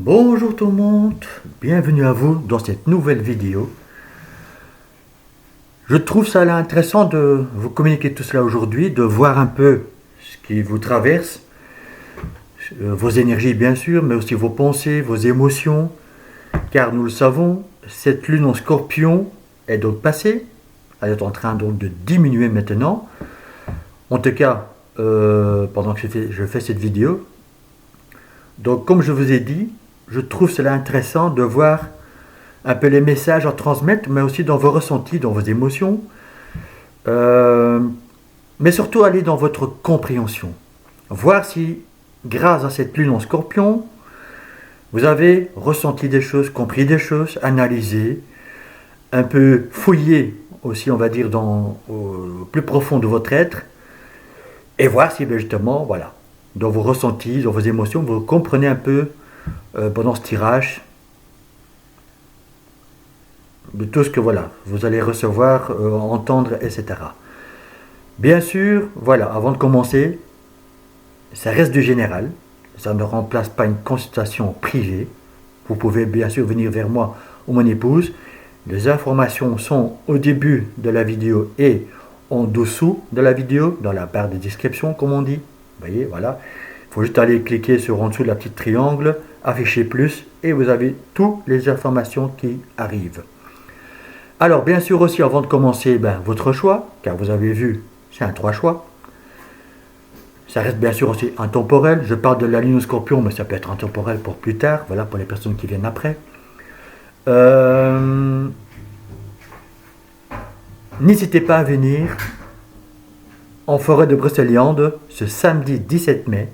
Bonjour tout le monde, bienvenue à vous dans cette nouvelle vidéo. Je trouve ça là intéressant de vous communiquer tout cela aujourd'hui, de voir un peu ce qui vous traverse, vos énergies bien sûr, mais aussi vos pensées, vos émotions, car nous le savons, cette lune en scorpion est donc passée, elle est en train donc de diminuer maintenant, en tout cas pendant que je fais cette vidéo. Donc comme je vous ai dit, je trouve cela intéressant de voir un peu les messages à transmettre, mais aussi dans vos ressentis, dans vos émotions, mais surtout aller dans votre compréhension. Voir si, grâce à cette lune en scorpion, vous avez ressenti des choses, compris des choses, analysé, un peu fouillé aussi, on va dire, au plus profond de votre être, et voir si justement, voilà, dans vos ressentis, dans vos émotions, vous comprenez un peu pendant ce tirage de tout ce que voilà, vous allez recevoir, entendre, etc. Bien sûr, voilà, avant de commencer, ça reste du général, ça ne remplace pas une consultation privée. Vous pouvez bien sûr venir vers moi ou mon épouse. Les informations sont au début de la vidéo et en dessous de la vidéo, dans la barre de description comme on dit. Vous voyez, voilà. Il faut juste aller cliquer sur en dessous de la petite triangle, afficher plus et vous avez toutes les informations qui arrivent. Alors bien sûr aussi avant de commencer, votre choix, car vous avez vu, c'est un 3 choix. Ça reste bien sûr aussi intemporel. Je parle de la lune au scorpion, mais ça peut être intemporel pour plus tard, voilà, pour les personnes qui viennent après. N'hésitez pas à venir en forêt de Brocéliande ce samedi 17 mai.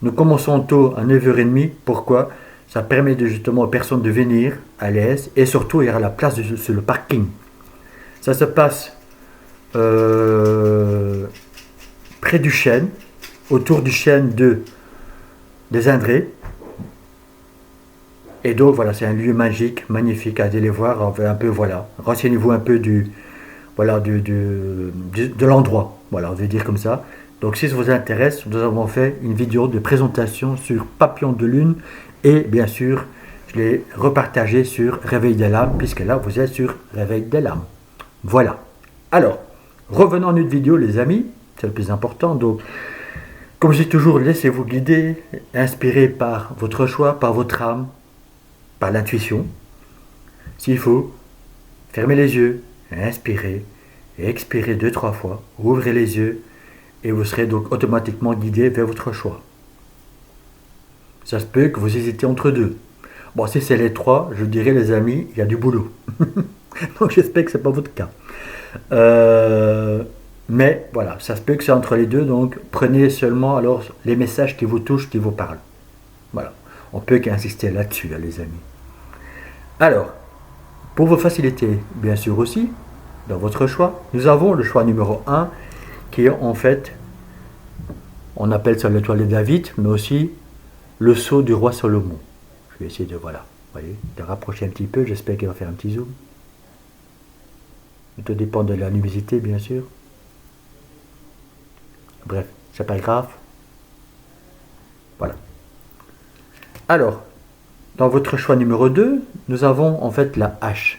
Nous commençons tôt à 9h30. Pourquoi? Ça permet justement aux personnes de venir à l'aise et surtout il y aura la place sur le parking. Ça se passe près du chêne, autour du chêne des Indrés. Et donc voilà, c'est un lieu magique, magnifique à aller voir. Un peu voilà, renseignez-vous un peu de l'endroit. Voilà, on veut dire comme ça. Donc si ça vous intéresse, nous avons fait une vidéo de présentation sur Papillon de Lune et bien sûr, je l'ai repartagé sur Réveil des Lames puisque là, vous êtes sur Réveil des Lames. Voilà. Alors, revenons à notre vidéo les amis, c'est le plus important. Donc, comme je dis toujours, laissez-vous guider, inspiré par votre choix, par votre âme, par l'intuition. S'il faut, fermez les yeux, inspirez et expirez 2-3 fois, ouvrez les yeux et vous serez donc automatiquement guidé vers votre choix. Ça se peut que vous hésitez entre deux. Bon, si c'est les trois, je dirais les amis, il y a du boulot. Donc j'espère que ce n'est pas votre cas. Mais voilà, ça se peut que c'est entre les deux, donc prenez seulement alors les messages qui vous touchent, qui vous parlent. Voilà, on peut qu'insister là-dessus, les amis. Alors, pour vous faciliter, bien sûr aussi, dans votre choix, nous avons le choix numéro 1, qui est en fait, on appelle ça l'étoile de David, mais aussi le sceau du roi Salomon. Je vais essayer de, voilà, voyez, de rapprocher un petit peu, j'espère qu'il va faire un petit zoom. Tout dépend de la luminosité, bien sûr. Bref, c'est pas grave. Voilà. Alors, dans votre choix numéro 2, nous avons en fait la hache.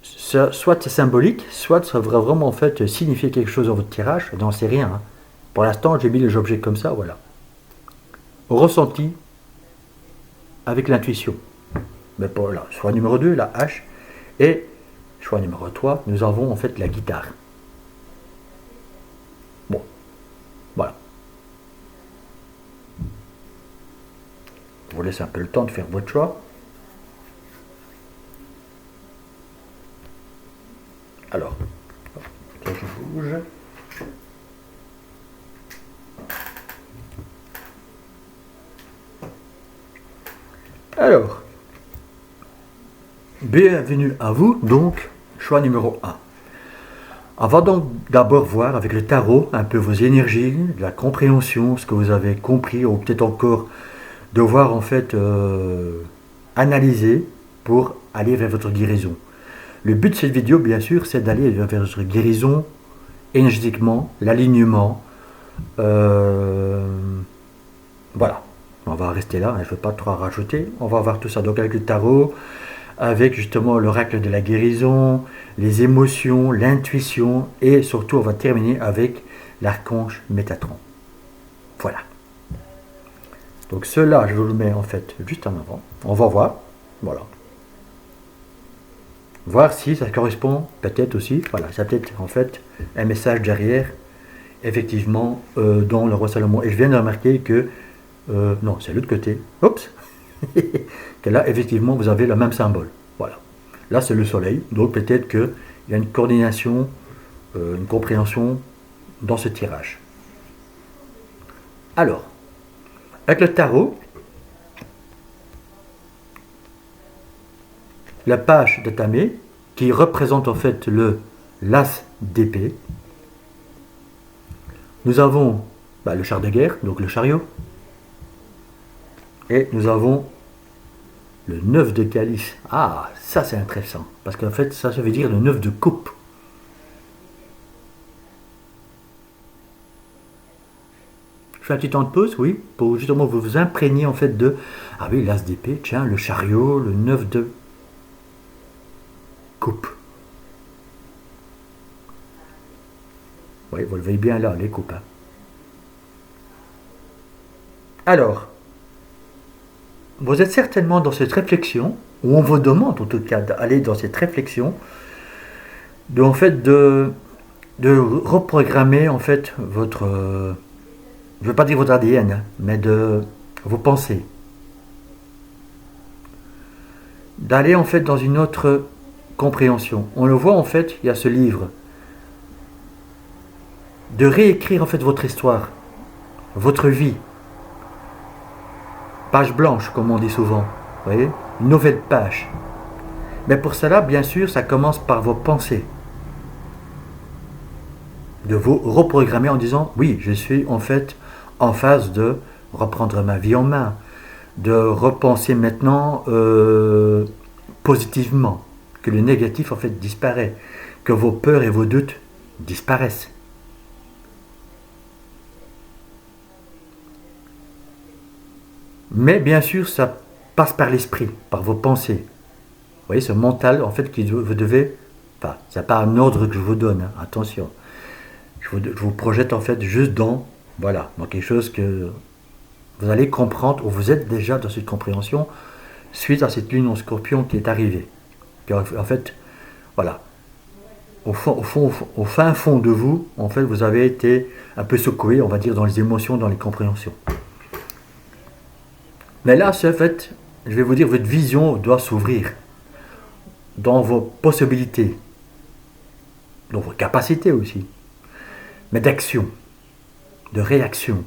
Soit c'est symbolique, soit ça devrait vraiment en fait signifier quelque chose dans votre tirage, j'en sais rien. Hein. Pour l'instant, j'ai mis les objets comme ça, voilà. Ressenti avec l'intuition. Mais pour là, choix numéro 2, la hache. Et choix numéro 3, nous avons en fait la guitare. Bon, voilà. Je vous laisse un peu le temps de faire votre choix. Alors, ça je bouge. Alors, bienvenue à vous, donc, choix numéro 1. On va donc d'abord voir avec le tarot un peu vos énergies, la compréhension, ce que vous avez compris, ou peut-être encore devoir en fait analyser pour aller vers votre guérison. Le but de cette vidéo, bien sûr, c'est d'aller vers votre guérison énergétiquement, l'alignement, Voilà, on va rester là, je ne veux pas trop rajouter. On va voir tout ça. Donc avec le tarot, avec justement l'oracle de la guérison, les émotions, l'intuition, et surtout on va terminer avec l'archange Métatron. Voilà. Donc cela, je vous le mets en fait juste en avant. On va voir. Voilà. Voir si ça correspond peut-être aussi. Voilà, ça peut-être en fait un message derrière, effectivement, dans le roi Salomon. Et je viens de remarquer que, non, c'est l'autre côté. Oups. Que là, effectivement, vous avez le même symbole. Voilà. Là, c'est le soleil. Donc peut-être qu'il y a une coordination, une compréhension dans ce tirage. Alors, avec le tarot, la page de Tamé, qui représente en fait le l'as d'épée. Nous avons le char de guerre, donc le chariot. Et nous avons le 9 de calice. Ah, ça c'est intéressant. Parce qu'en fait, ça veut dire le 9 de coupe. Je fais un petit temps de pause, oui, pour justement vous imprégner en fait de... Ah oui, l'as d'épée, tiens, le chariot, le 9 de coupe. Oui, vous le voyez bien là, les coupes. Hein. Alors, vous êtes certainement dans cette réflexion, ou on vous demande en tout cas d'aller dans cette réflexion, de en fait de reprogrammer en fait votre, je ne veux pas dire votre ADN, hein, mais de vos pensées, d'aller en fait dans une autre compréhension. On le voit en fait, il y a ce livre, de réécrire en fait votre histoire, votre vie, page blanche comme on dit souvent, vous voyez, une nouvelle page. Mais pour cela, bien sûr, ça commence par vos pensées. De vous reprogrammer en disant, oui, je suis en fait en phase de reprendre ma vie en main, de repenser maintenant positivement, que le négatif en fait disparaît, que vos peurs et vos doutes disparaissent. Mais bien sûr, ça passe par l'esprit, par vos pensées. Vous voyez, ce mental, en fait, que vous devez... Enfin, ce n'est pas un ordre que je vous donne, hein, attention. Je vous projette, en fait, juste dans... Voilà, dans quelque chose que vous allez comprendre, ou vous êtes déjà dans cette compréhension, suite à cette lune en scorpion qui est arrivée. En fait, voilà. Au fin fond de vous, en fait, vous avez été un peu secoué, on va dire, dans les émotions, dans les compréhensions. Mais là, en fait, je vais vous dire, votre vision doit s'ouvrir dans vos possibilités, dans vos capacités aussi, mais d'action, de réaction,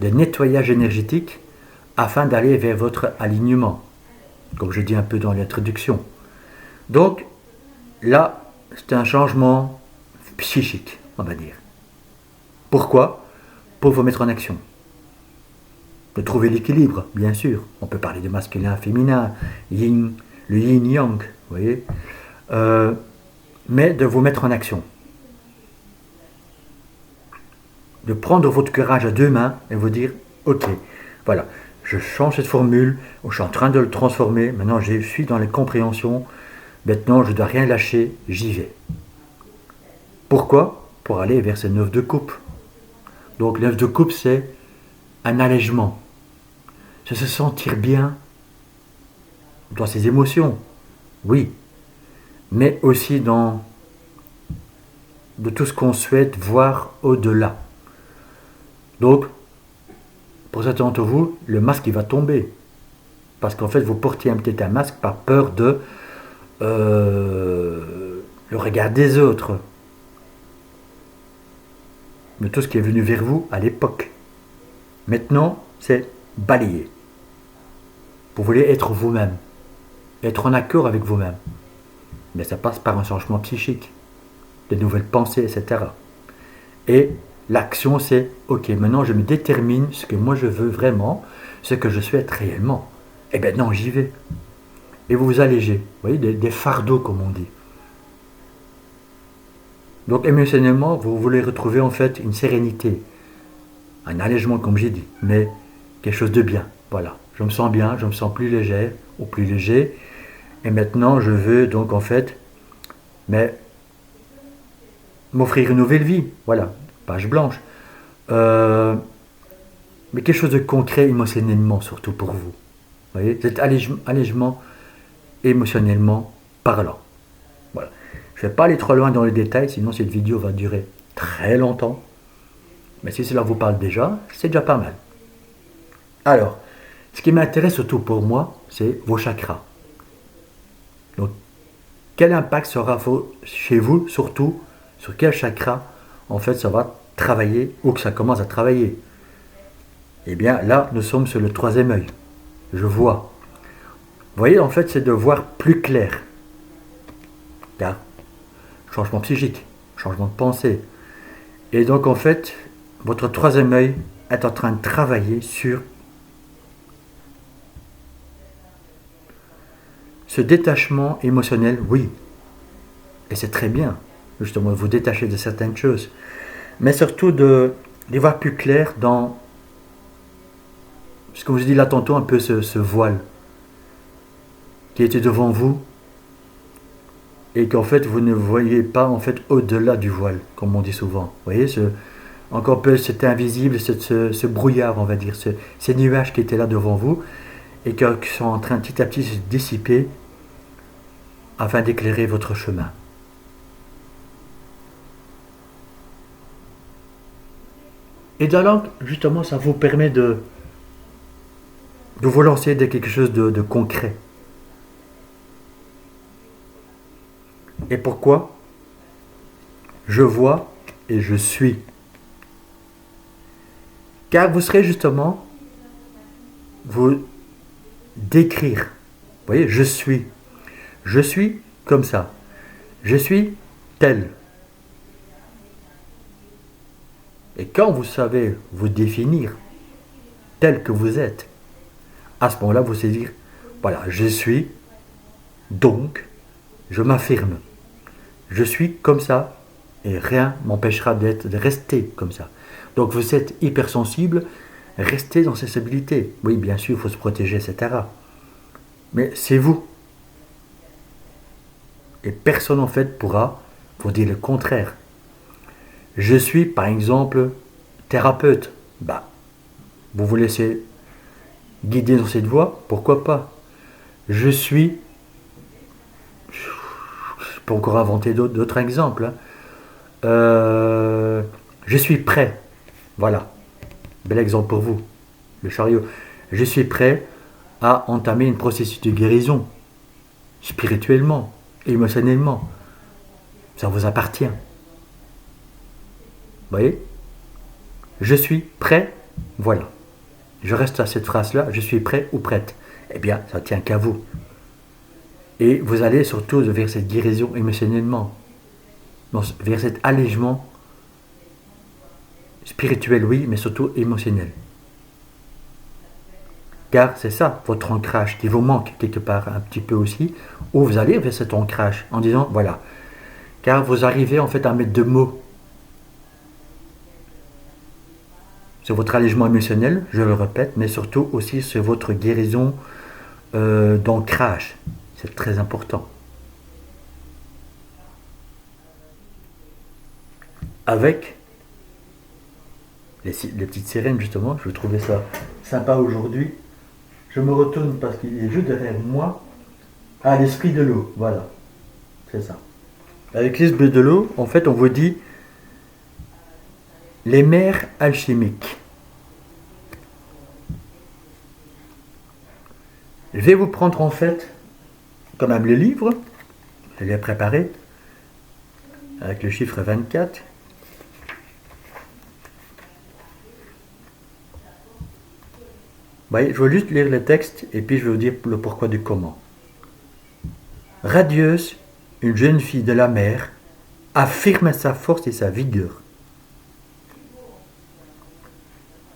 de nettoyage énergétique afin d'aller vers votre alignement, comme je dis un peu dans l'introduction. Donc, là, c'est un changement psychique, on va dire. Pourquoi ? Pour vous mettre en action. De trouver l'équilibre, bien sûr. On peut parler de masculin, féminin, yin, le yin-yang, vous voyez. Mais de vous mettre en action. De prendre votre courage à deux mains et vous dire, ok, voilà, je change cette formule, je suis en train de le transformer, maintenant je suis dans les compréhensions, maintenant je ne dois rien lâcher, j'y vais. Pourquoi ? Pour aller vers ce 9 de coupe. Donc le 9 de coupe, c'est un allègement. C'est se sentir bien dans ses émotions, oui, mais aussi dans de tout ce qu'on souhaite voir au-delà. Donc, pour certains d'entre vous, le masque il va tomber. Parce qu'en fait, vous portiez peut-être un masque par peur de le regard des autres. De tout ce qui est venu vers vous à l'époque. Maintenant, c'est balayer. Vous voulez être vous-même. Être en accord avec vous-même. Mais ça passe par un changement psychique. De nouvelles pensées, etc. Et l'action, c'est, ok, maintenant je me détermine ce que moi je veux vraiment, ce que je souhaite réellement. Et bien non, j'y vais. Et vous vous allégez. Vous voyez, des fardeaux, comme on dit. Donc émotionnellement, vous voulez retrouver en fait une sérénité, un allègement comme j'ai dit, mais quelque chose de bien. Voilà, je me sens bien, je me sens plus légère ou plus léger. Et maintenant, je veux donc en fait mais m'offrir une nouvelle vie. Voilà, page blanche. Euh, mais quelque chose de concret émotionnellement, surtout pour vous. Vous voyez, cet allègement émotionnellement parlant. Voilà. Je ne vais pas aller trop loin dans les détails, sinon cette vidéo va durer très longtemps. Mais si cela vous parle déjà, c'est déjà pas mal. Alors, ce qui m'intéresse surtout pour moi, c'est vos chakras. Donc, quel impact sera chez vous, surtout, sur quel chakra, en fait, ça va travailler ou que ça commence à travailler. Eh bien, là, nous sommes sur le troisième œil. Je vois. Vous voyez, en fait, c'est de voir plus clair. Car, changement psychique, changement de pensée. Et donc, en fait, votre troisième œil est en train de travailler sur ce détachement émotionnel, oui. Et c'est très bien, justement, de vous détacher de certaines choses. Mais surtout de voir plus clair dans ce que je vous ai dit là tantôt, un peu ce voile qui était devant vous et qu'en fait vous ne voyez pas en fait au-delà du voile, comme on dit souvent. Vous voyez, encore peu cet invisible, ce brouillard, on va dire, ces nuages qui étaient là devant vous et qui sont en train petit à petit de se dissiper afin d'éclairer votre chemin. Et donc, justement, ça vous permet de vous lancer dans quelque chose de concret. Et pourquoi? Je vois et je suis. Car vous serez justement vous décrire. Vous voyez, je suis. Je suis comme ça. Je suis tel. Et quand vous savez vous définir tel que vous êtes, à ce moment-là, vous savez dire, voilà, je suis, donc, je m'affirme. Je suis comme ça, et rien m'empêchera de rester comme ça. Donc vous êtes hypersensible, restez dans cette stabilité. Oui, bien sûr, il faut se protéger, etc. Mais c'est vous. Et personne, en fait, pourra vous dire le contraire. Je suis, par exemple, thérapeute. Bah, vous vous laissez guider dans cette voie, pourquoi pas. Je suis, je peux encore inventer d'autres exemples. Hein. Je suis prêt. Voilà. Bel exemple pour vous. Le chariot. Je suis prêt à entamer un processus de guérison. Spirituellement, émotionnellement. Ça vous appartient. Vous voyez? Je suis prêt. Voilà. Je reste à cette phrase-là. Je suis prêt ou prête. Eh bien, ça ne tient qu'à vous. Et vous allez surtout vers cette guérison émotionnellement. Vers cet allègement spirituel, oui, mais surtout émotionnel. Car c'est ça, votre ancrage qui vous manque quelque part un petit peu aussi, où vous allez vers cet ancrage en disant, voilà, car vous arrivez en fait à mettre deux mots sur votre allègement émotionnel, je le répète, mais surtout aussi sur votre guérison d'ancrage. C'est très important. Avec les petites sirènes, justement, je trouvais ça sympa aujourd'hui. Je me retourne parce qu'il est juste derrière moi. Ah, l'esprit de l'eau, voilà. C'est ça. Avec l'esprit de l'eau, en fait, on vous dit les mers alchimiques. Je vais vous prendre en fait, quand même le livre, je l'ai préparé, avec le chiffre 24. Voyez, je vais juste lire le texte et puis je vais vous dire le pourquoi du comment. Radieuse, une jeune fille de la mer, affirme sa force et sa vigueur.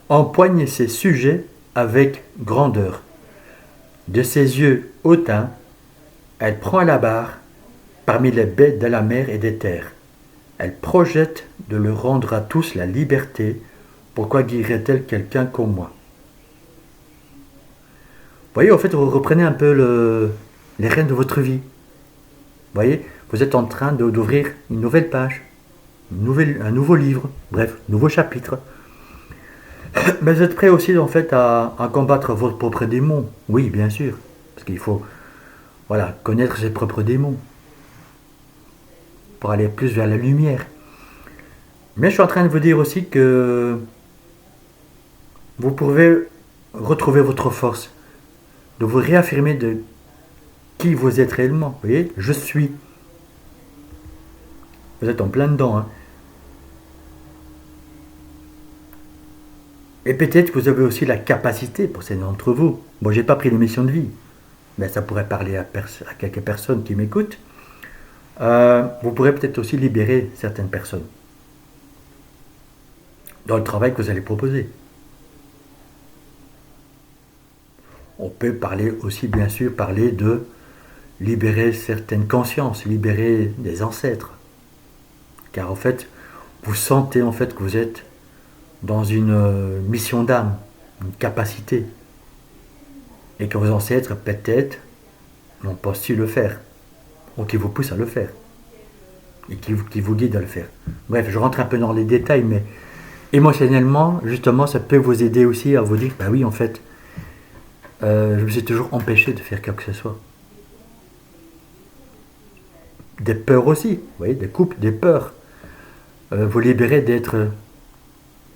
Empoigne ses sujets avec grandeur. De ses yeux hautains, elle prend la barre parmi les bêtes de la mer et des terres. Elle projette de leur rendre à tous la liberté. Pourquoi guiderait-elle quelqu'un comme moi? voyez, en fait, vous reprenez un peu les rênes de votre vie. Vous voyez, vous êtes en train d'ouvrir une nouvelle page, un nouveau livre, bref, nouveau chapitre. Mais vous êtes prêt aussi, en fait, à combattre votre propre démon. Oui, bien sûr. Parce qu'il faut, voilà, connaître ses propres démons. Pour aller plus vers la lumière. Mais je suis en train de vous dire aussi que vous pouvez retrouver votre force, de vous réaffirmer de qui vous êtes réellement. Vous voyez, je suis. Vous êtes en plein dedans. Hein. Et peut-être que vous avez aussi la capacité, pour certains d'entre vous. Bon, j'ai pas pris l'émission de vie, mais ça pourrait parler à quelques personnes qui m'écoutent. Vous pourrez peut-être aussi libérer certaines personnes dans le travail que vous allez proposer. On peut parler aussi, bien sûr, parler de libérer certaines consciences, libérer des ancêtres. Car en fait, vous sentez en fait que vous êtes dans une mission d'âme, une capacité. Et que vos ancêtres, peut-être, n'ont pas su le faire. Ou qui vous poussent à le faire. Et qui vous guident à le faire. Bref, je rentre un peu dans les détails, mais émotionnellement, justement, ça peut vous aider aussi à vous dire, bah oui, en fait, je me suis toujours empêché de faire quoi que ce soit. Des peurs aussi, vous voyez, des couples, des peurs. Vous libérez d'être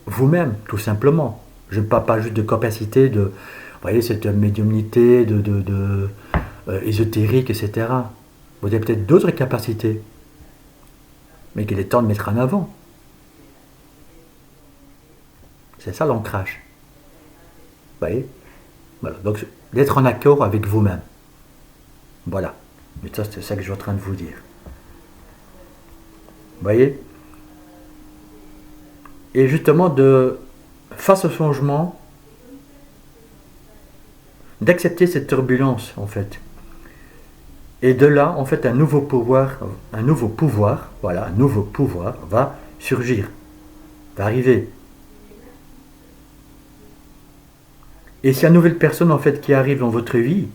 vous-même, tout simplement. Je ne parle pas juste de capacité, de, vous voyez, cette médiumnité, ésotérique, etc. Vous avez peut-être d'autres capacités, mais qu'il est temps de mettre en avant. C'est ça l'ancrage. Vous voyez? Voilà. Donc, d'être en accord avec vous-même. Voilà. Mais ça, c'est ça que je suis en train de vous dire. Vous voyez? Et justement, face au changement, d'accepter cette turbulence, en fait. Et de là, en fait, un nouveau pouvoir, voilà, un nouveau pouvoir va surgir, va arriver. Et s'il y a une nouvelle personne, en fait, qui arrive dans votre vie,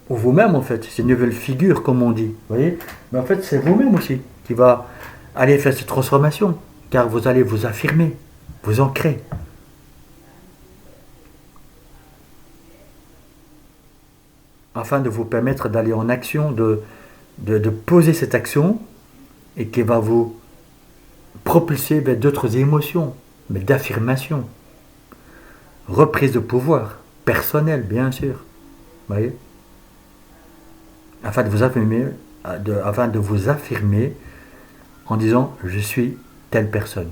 ou vous-même, en fait, c'est une nouvelle figure, comme on dit, vous voyez? Mais en fait, c'est vous-même aussi qui va aller faire cette transformation, car vous allez vous affirmer, vous ancrer. Afin de vous permettre d'aller en action, de poser cette action, et qui va vous propulser vers d'autres émotions, mais d'affirmation. Reprise de pouvoir, personnel, bien sûr. Vous voyez? Afin de vous affirmer en disant je suis telle personne.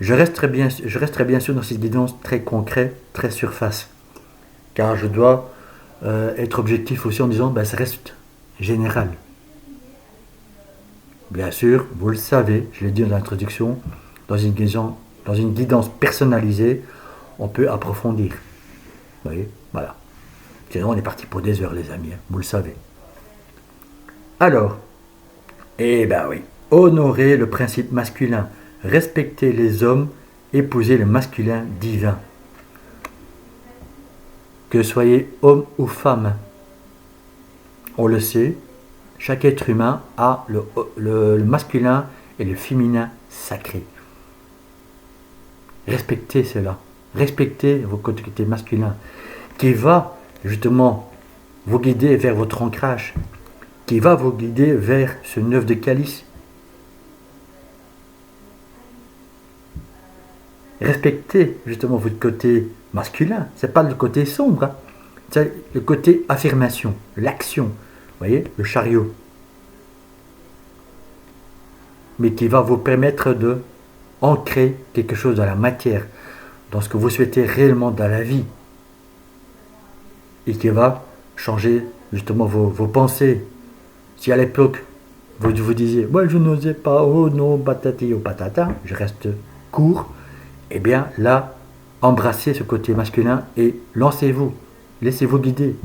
Je resterai bien sûr dans cette guidance très concrète, très surface. Car je dois être objectif aussi en disant ça reste général. Bien sûr, vous le savez, je l'ai dit dans l'introduction, dans une guidance personnalisée, on peut approfondir. Vous voyez? Voilà. Sinon, on est parti pour des heures, les amis, hein, vous le savez. Alors, oui, honorer le principe masculin, respecter les hommes, épouser le masculin divin. Que soyez homme ou femme, on le sait, chaque être humain a le masculin et le féminin sacré. Respectez cela. Respectez vos côtés masculins, qui va justement vous guider vers votre ancrage, qui va vous guider vers ce 9 de calice. Respectez justement votre côté masculin, c'est pas le côté sombre, hein. C'est le côté affirmation, l'action, vous voyez, le chariot. Mais qui va vous permettre de ancrer quelque chose dans la matière, dans ce que vous souhaitez réellement dans la vie. Et qui va changer justement vos pensées. Si à l'époque, vous vous disiez, moi je n'osais pas, oh non, patati ou patata, je reste court, eh bien là, embrassez ce côté masculin et lancez-vous, laissez-vous guider.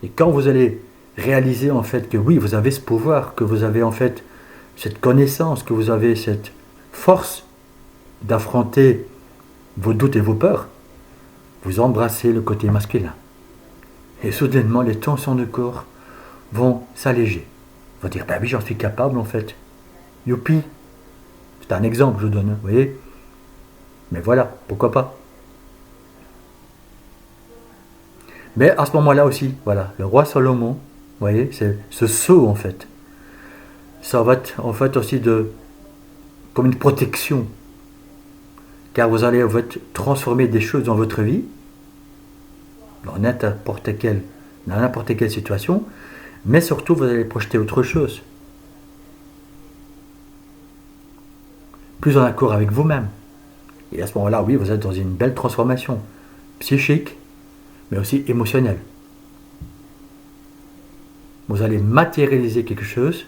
Et quand vous allez réaliser en fait que oui, vous avez ce pouvoir, que vous avez en fait cette connaissance que vous avez, cette force d'affronter vos doutes et vos peurs, vous embrassez le côté masculin. Et soudainement, les tensions de corps vont s'alléger. Vous dire, ben oui, j'en suis capable en fait. Youpi. C'est un exemple que je vous donne, vous voyez. Mais voilà, pourquoi pas. Mais à ce moment-là aussi, voilà, le roi Salomon, vous voyez, c'est ce saut en fait. Ça va être en fait aussi comme une protection. Car vous allez en fait transformer des choses dans votre vie, dans n'importe quelle situation, mais surtout vous allez projeter autre chose. Plus en accord avec vous-même. Et à ce moment-là, oui, vous êtes dans une belle transformation psychique, mais aussi émotionnelle. Vous allez matérialiser quelque chose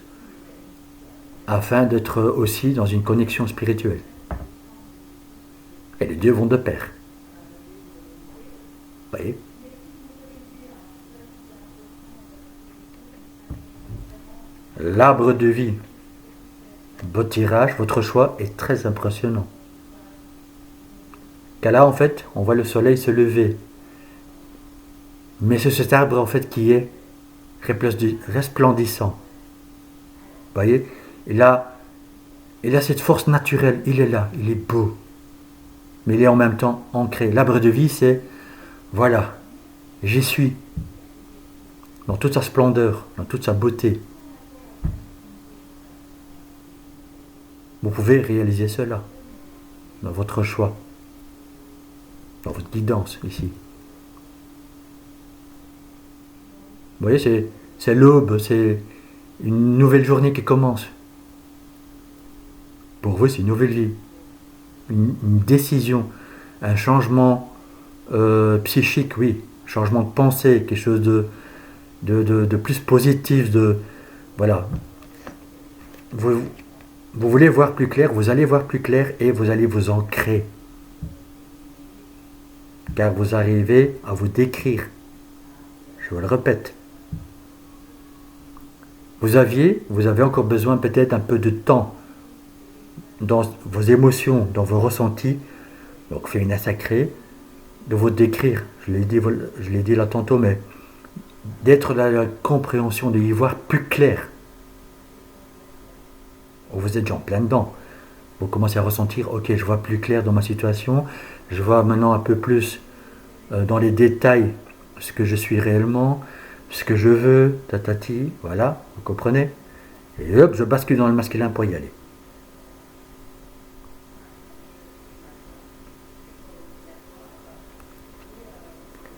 afin d'être aussi dans une connexion spirituelle. Et les deux vont de pair. Vous voyez ? L'arbre de vie, votre tirage, votre choix est très impressionnant. Car là, en fait, on voit le soleil se lever. Mais c'est cet arbre, en fait, qui est resplendissant. Vous voyez ? Il a cette force naturelle, il est là, il est beau. Mais il est en même temps ancré. L'arbre de vie, c'est, voilà, j'y suis. Dans toute sa splendeur, dans toute sa beauté. Vous pouvez réaliser cela dans votre choix, dans votre guidance ici. Vous voyez, c'est l'aube, c'est une nouvelle journée qui commence. Pour vous, c'est une nouvelle vie, une décision, un changement psychique, oui, changement de pensée, quelque chose de plus positif, voilà. Vous voulez voir plus clair, vous allez voir plus clair et vous allez vous ancrer. Car vous arrivez à vous décrire. Je vous le répète. Vous avez encore besoin peut-être un peu de temps dans vos émotions, dans vos ressentis, donc féminin sacré, de vous décrire. Je l'ai dit là tantôt, mais d'être dans la compréhension, de y voir plus clair. Vous êtes déjà en plein dedans. Vous commencez à ressentir, ok, je vois plus clair dans ma situation, je vois maintenant un peu plus dans les détails ce que je suis réellement, ce que je veux, tatati, voilà, vous comprenez? Et hop, je bascule dans le masculin pour y aller.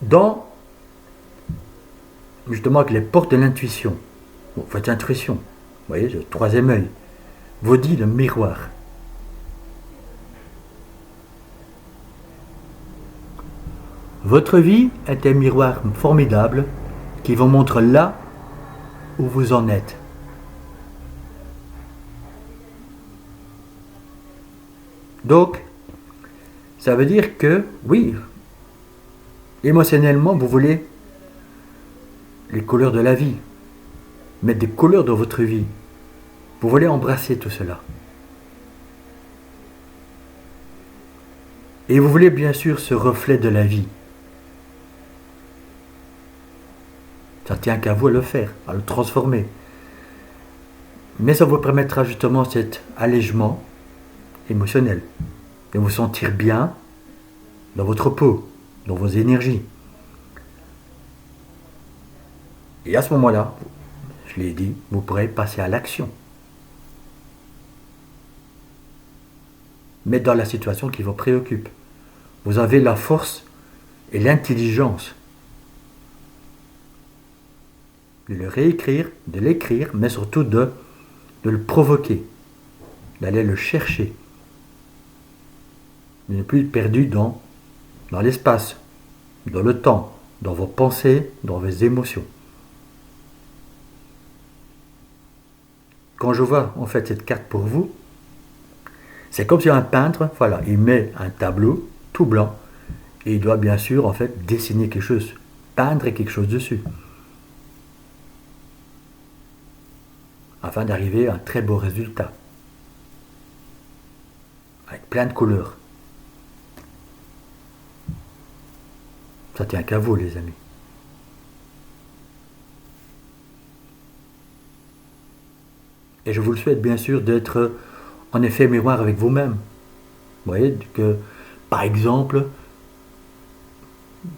Dans, justement, avec les portes de l'intuition, votre intuition, vous voyez, le troisième œil, vous dit le miroir. Votre vie est un miroir formidable qui vous montre là où vous en êtes. Donc, ça veut dire que, oui, émotionnellement, vous voulez les couleurs de la vie, mettre des couleurs dans votre vie. Vous voulez embrasser tout cela. Et vous voulez bien sûr ce reflet de la vie. Ça tient qu'à vous à le faire, à le transformer. Mais ça vous permettra justement cet allègement émotionnel. De vous sentir bien dans votre peau, dans vos énergies. Et à ce moment-là, je l'ai dit, vous pourrez passer à l'action. Mais dans la situation qui vous préoccupe. Vous avez la force et l'intelligence de le réécrire, de l'écrire, mais surtout de le provoquer, d'aller le chercher, de ne plus être perdu dans l'espace, dans le temps, dans vos pensées, dans vos émotions. Quand je vois en fait cette carte pour vous, c'est comme si un peintre, voilà, il met un tableau tout blanc et il doit bien sûr en fait dessiner quelque chose, peindre quelque chose dessus. afin d'arriver à un très beau résultat. Avec plein de couleurs. Ça tient qu'à vous, les amis. Et je vous le souhaite, bien sûr, d'être en effet miroir avec vous-même. Vous voyez que, par exemple,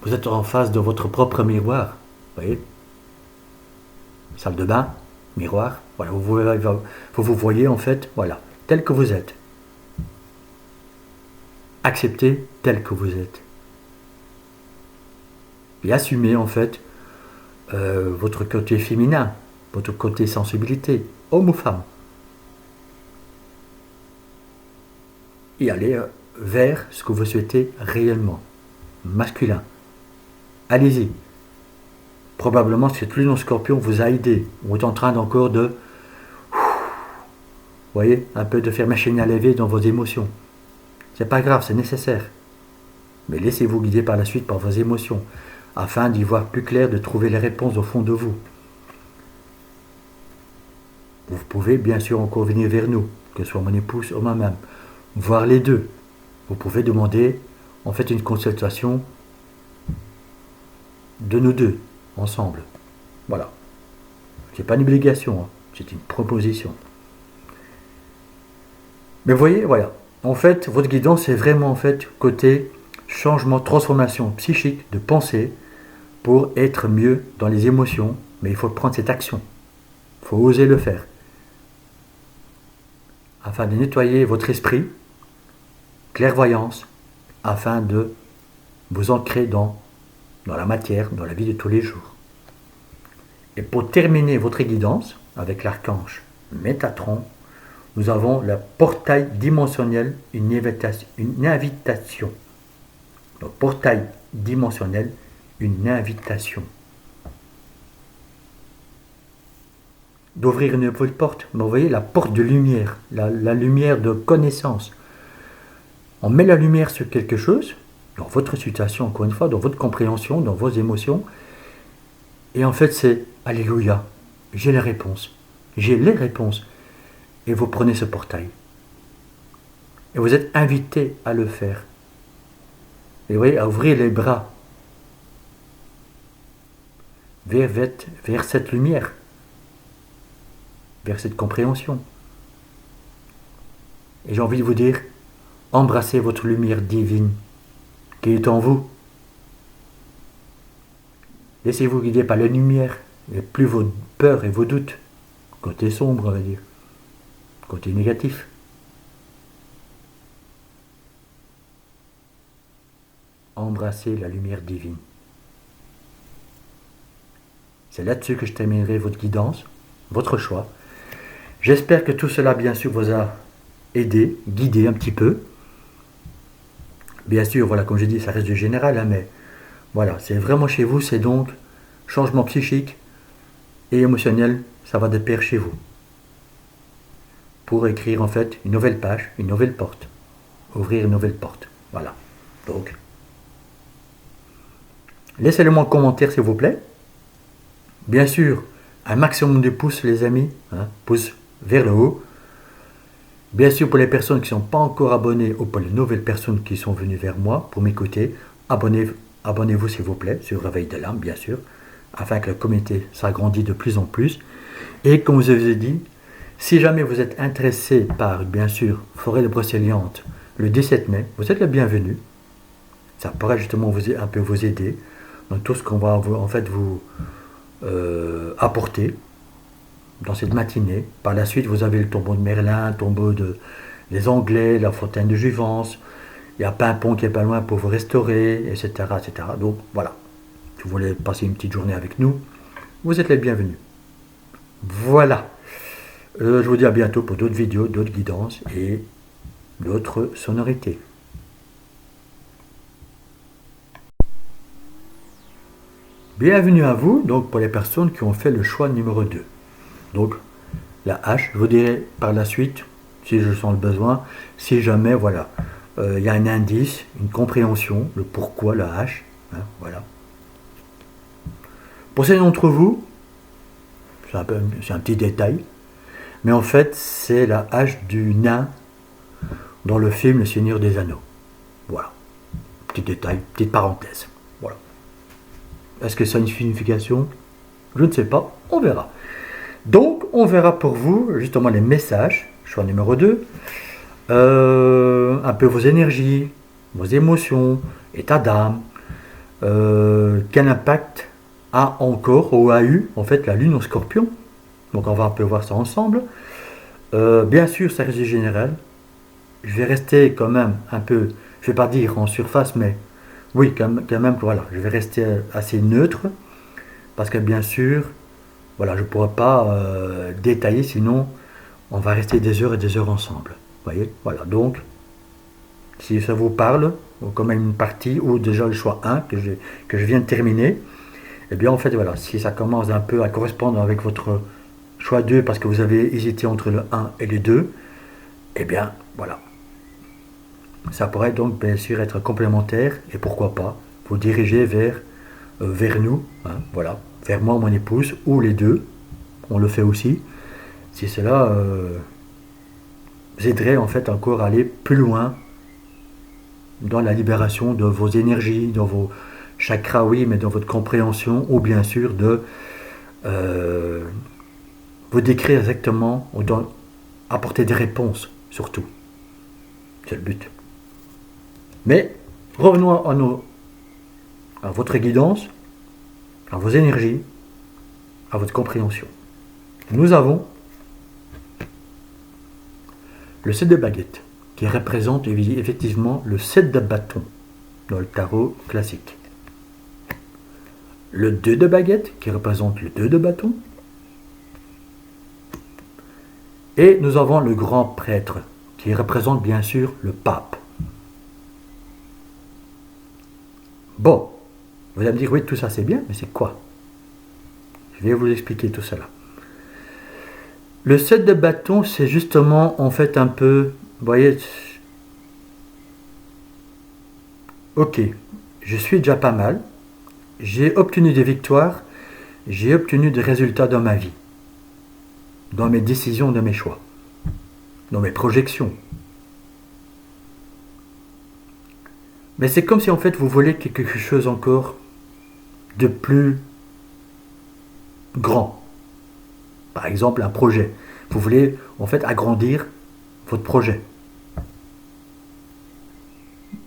vous êtes en face de votre propre miroir. Vous voyez, salle de bain, miroir. Voilà, vous voyez en fait, voilà, tel que vous êtes. Acceptez tel que vous êtes. Et assumez en fait votre côté féminin, votre côté sensibilité, homme ou femme. Et allez vers ce que vous souhaitez réellement, masculin. Allez-y. Probablement cette lune en scorpion vous a aidé. Vous êtes en train d'encore de, vous voyez, un peu de faire machine à laver dans vos émotions. C'est pas grave, c'est nécessaire. Mais laissez-vous guider par la suite par vos émotions, afin d'y voir plus clair, de trouver les réponses au fond de vous. Vous pouvez bien sûr encore venir vers nous, que ce soit mon épouse ou moi-même, voir les deux. Vous pouvez demander en fait une consultation de nous deux, ensemble. Voilà. C'est pas une obligation, hein. C'est une proposition. Mais vous voyez, voilà. En fait, votre guidance, c'est vraiment en fait côté changement, transformation psychique de pensée pour être mieux dans les émotions. Mais il faut prendre cette action. Il faut oser le faire. Afin de nettoyer votre esprit, clairvoyance, afin de vous ancrer dans la matière, dans la vie de tous les jours. Et pour terminer votre guidance avec l'archange Métatron, nous avons le portail dimensionnel, une invitation. Donc, portail dimensionnel, une invitation. D'ouvrir une nouvelle porte. Mais vous voyez, la porte de lumière, la lumière de connaissance. On met la lumière sur quelque chose, dans votre situation, encore une fois, dans votre compréhension, dans vos émotions. Et en fait, c'est Alléluia, j'ai les réponses. J'ai les réponses. Et vous prenez ce portail. Et vous êtes invité à le faire. Et vous voyez, à ouvrir les bras vers cette lumière, vers cette compréhension. Et j'ai envie de vous dire, embrassez votre lumière divine qui est en vous. Laissez-vous guider par la lumière, et plus vos peurs et vos doutes, côté sombre, on va dire, côté négatif. Embrassez la lumière divine. C'est là-dessus que je terminerai votre guidance, votre choix. J'espère que tout cela, bien sûr, vous a aidé, guidé un petit peu. Bien sûr, voilà, comme j'ai dit, ça reste du général, hein, mais voilà, c'est vraiment chez vous, c'est donc changement psychique et émotionnel, ça va de pair chez vous. Pour écrire en fait une nouvelle page, une nouvelle porte. Ouvrir une nouvelle porte. Voilà. Donc, laissez-le-moi en commentaire s'il vous plaît. Bien sûr, un maximum de pouces les amis, hein, pouces vers le haut. Bien sûr, pour les personnes qui ne sont pas encore abonnées ou pour les nouvelles personnes qui sont venues vers moi pour m'écouter, abonnez-vous s'il vous plaît sur Réveil de l'âme, bien sûr, afin que la communauté s'agrandisse de plus en plus. Et comme je vous ai dit, si jamais vous êtes intéressé par, bien sûr, Forêt de Brocéliande le 17 mai, vous êtes le bienvenu. Ça pourrait justement un peu vous aider dans tout ce qu'on va en fait vous apporter dans cette matinée. Par la suite, vous avez le tombeau de Merlin, le tombeau des Anglais, la fontaine de Juvence. Il y a Pimpon qui est pas loin pour vous restaurer, etc., etc. Donc voilà, si vous voulez passer une petite journée avec nous, vous êtes les bienvenus. Voilà. Je vous dis à bientôt pour d'autres vidéos, d'autres guidances et d'autres sonorités. Bienvenue à vous, donc pour les personnes qui ont fait le choix numéro 2. Donc, la hache, je vous dirai par la suite, si je sens le besoin, si jamais, voilà, il y a un indice, une compréhension, le pourquoi la hache, hein, voilà. Pour certains d'entre vous, c'est un petit détail, Mais en fait, c'est la hache du nain dans le film Le Seigneur des Anneaux. Voilà. Petit détail, petite parenthèse. Voilà. Est-ce que ça a une signification? Je ne sais pas, on verra. Donc, on verra pour vous, justement, les messages, choix numéro 2, un peu vos énergies, vos émotions, état d'âme, quel impact a encore, ou a eu, en fait, la lune en scorpion. Donc, on va un peu voir ça ensemble. Bien sûr, ça reste général. Je vais rester quand même un peu, je ne vais pas dire en surface, mais oui, quand même, voilà, je vais rester assez neutre, parce que bien sûr, voilà, je ne pourrais pas détailler, sinon on va rester des heures et des heures ensemble. Vous voyez, voilà, donc, si ça vous parle, ou comme une partie, ou déjà le choix 1 que je viens de terminer, eh bien en fait, voilà, si ça commence un peu à correspondre avec votre choix 2, parce que vous avez hésité entre le 1 et le 2, eh bien, voilà. Ça pourrait donc bien sûr être complémentaire, et pourquoi pas, vous diriger vers nous, hein, voilà, vers moi, mon épouse, ou les deux, on le fait aussi, si cela vous aiderait en fait encore à aller plus loin dans la libération de vos énergies, dans vos chakras, oui, mais dans votre compréhension, ou bien sûr de vous décrire exactement, ou apporter des réponses, surtout. C'est le but. Mais revenons à votre guidance, à vos énergies, à votre compréhension. Nous avons le 7 de baguette, qui représente effectivement le 7 de bâton dans le tarot classique. Le 2 de baguette, qui représente le 2 de bâton. Et nous avons le grand prêtre, qui représente bien sûr le pape. Bon, vous allez me dire, oui, tout ça c'est bien, mais c'est quoi? Je vais vous expliquer tout cela. Le 7 de bâton, c'est justement en fait un peu, vous voyez, ok, je suis déjà pas mal, j'ai obtenu des victoires, j'ai obtenu des résultats dans ma vie, dans mes décisions, dans mes choix, dans mes projections. Mais c'est comme si en fait vous voulez quelque chose encore de plus grand. Par exemple, un projet. Vous voulez en fait agrandir votre projet.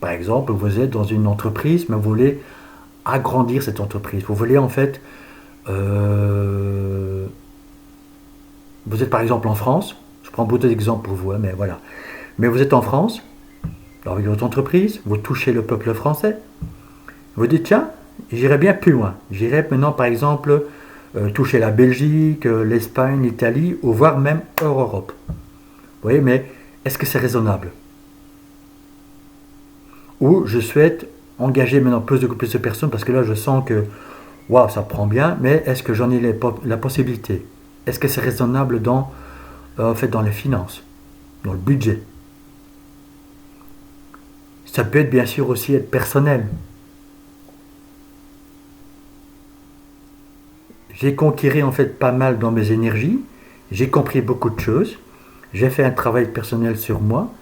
Par exemple, vous êtes dans une entreprise, mais vous voulez agrandir cette entreprise. Vous voulez en fait... vous êtes par exemple en France. Je prends beaucoup d'exemples pour vous, hein, mais voilà. Mais vous êtes en France, avec votre entreprise, vous touchez le peuple français. Vous dites, tiens, j'irai bien plus loin. J'irai maintenant, par exemple, toucher la Belgique, l'Espagne, l'Italie, ou voire même hors Europe. Vous voyez, mais est-ce que c'est raisonnable? Ou je souhaite engager maintenant plus de personnes, parce que là, je sens que, waouh, ça prend bien, mais est-ce que j'en ai la possibilité? Est-ce que c'est raisonnable dans les finances, dans le budget? Ça peut être bien sûr aussi être personnel. J'ai conquéré en fait pas mal dans mes énergies, j'ai compris beaucoup de choses, j'ai fait un travail personnel sur moi.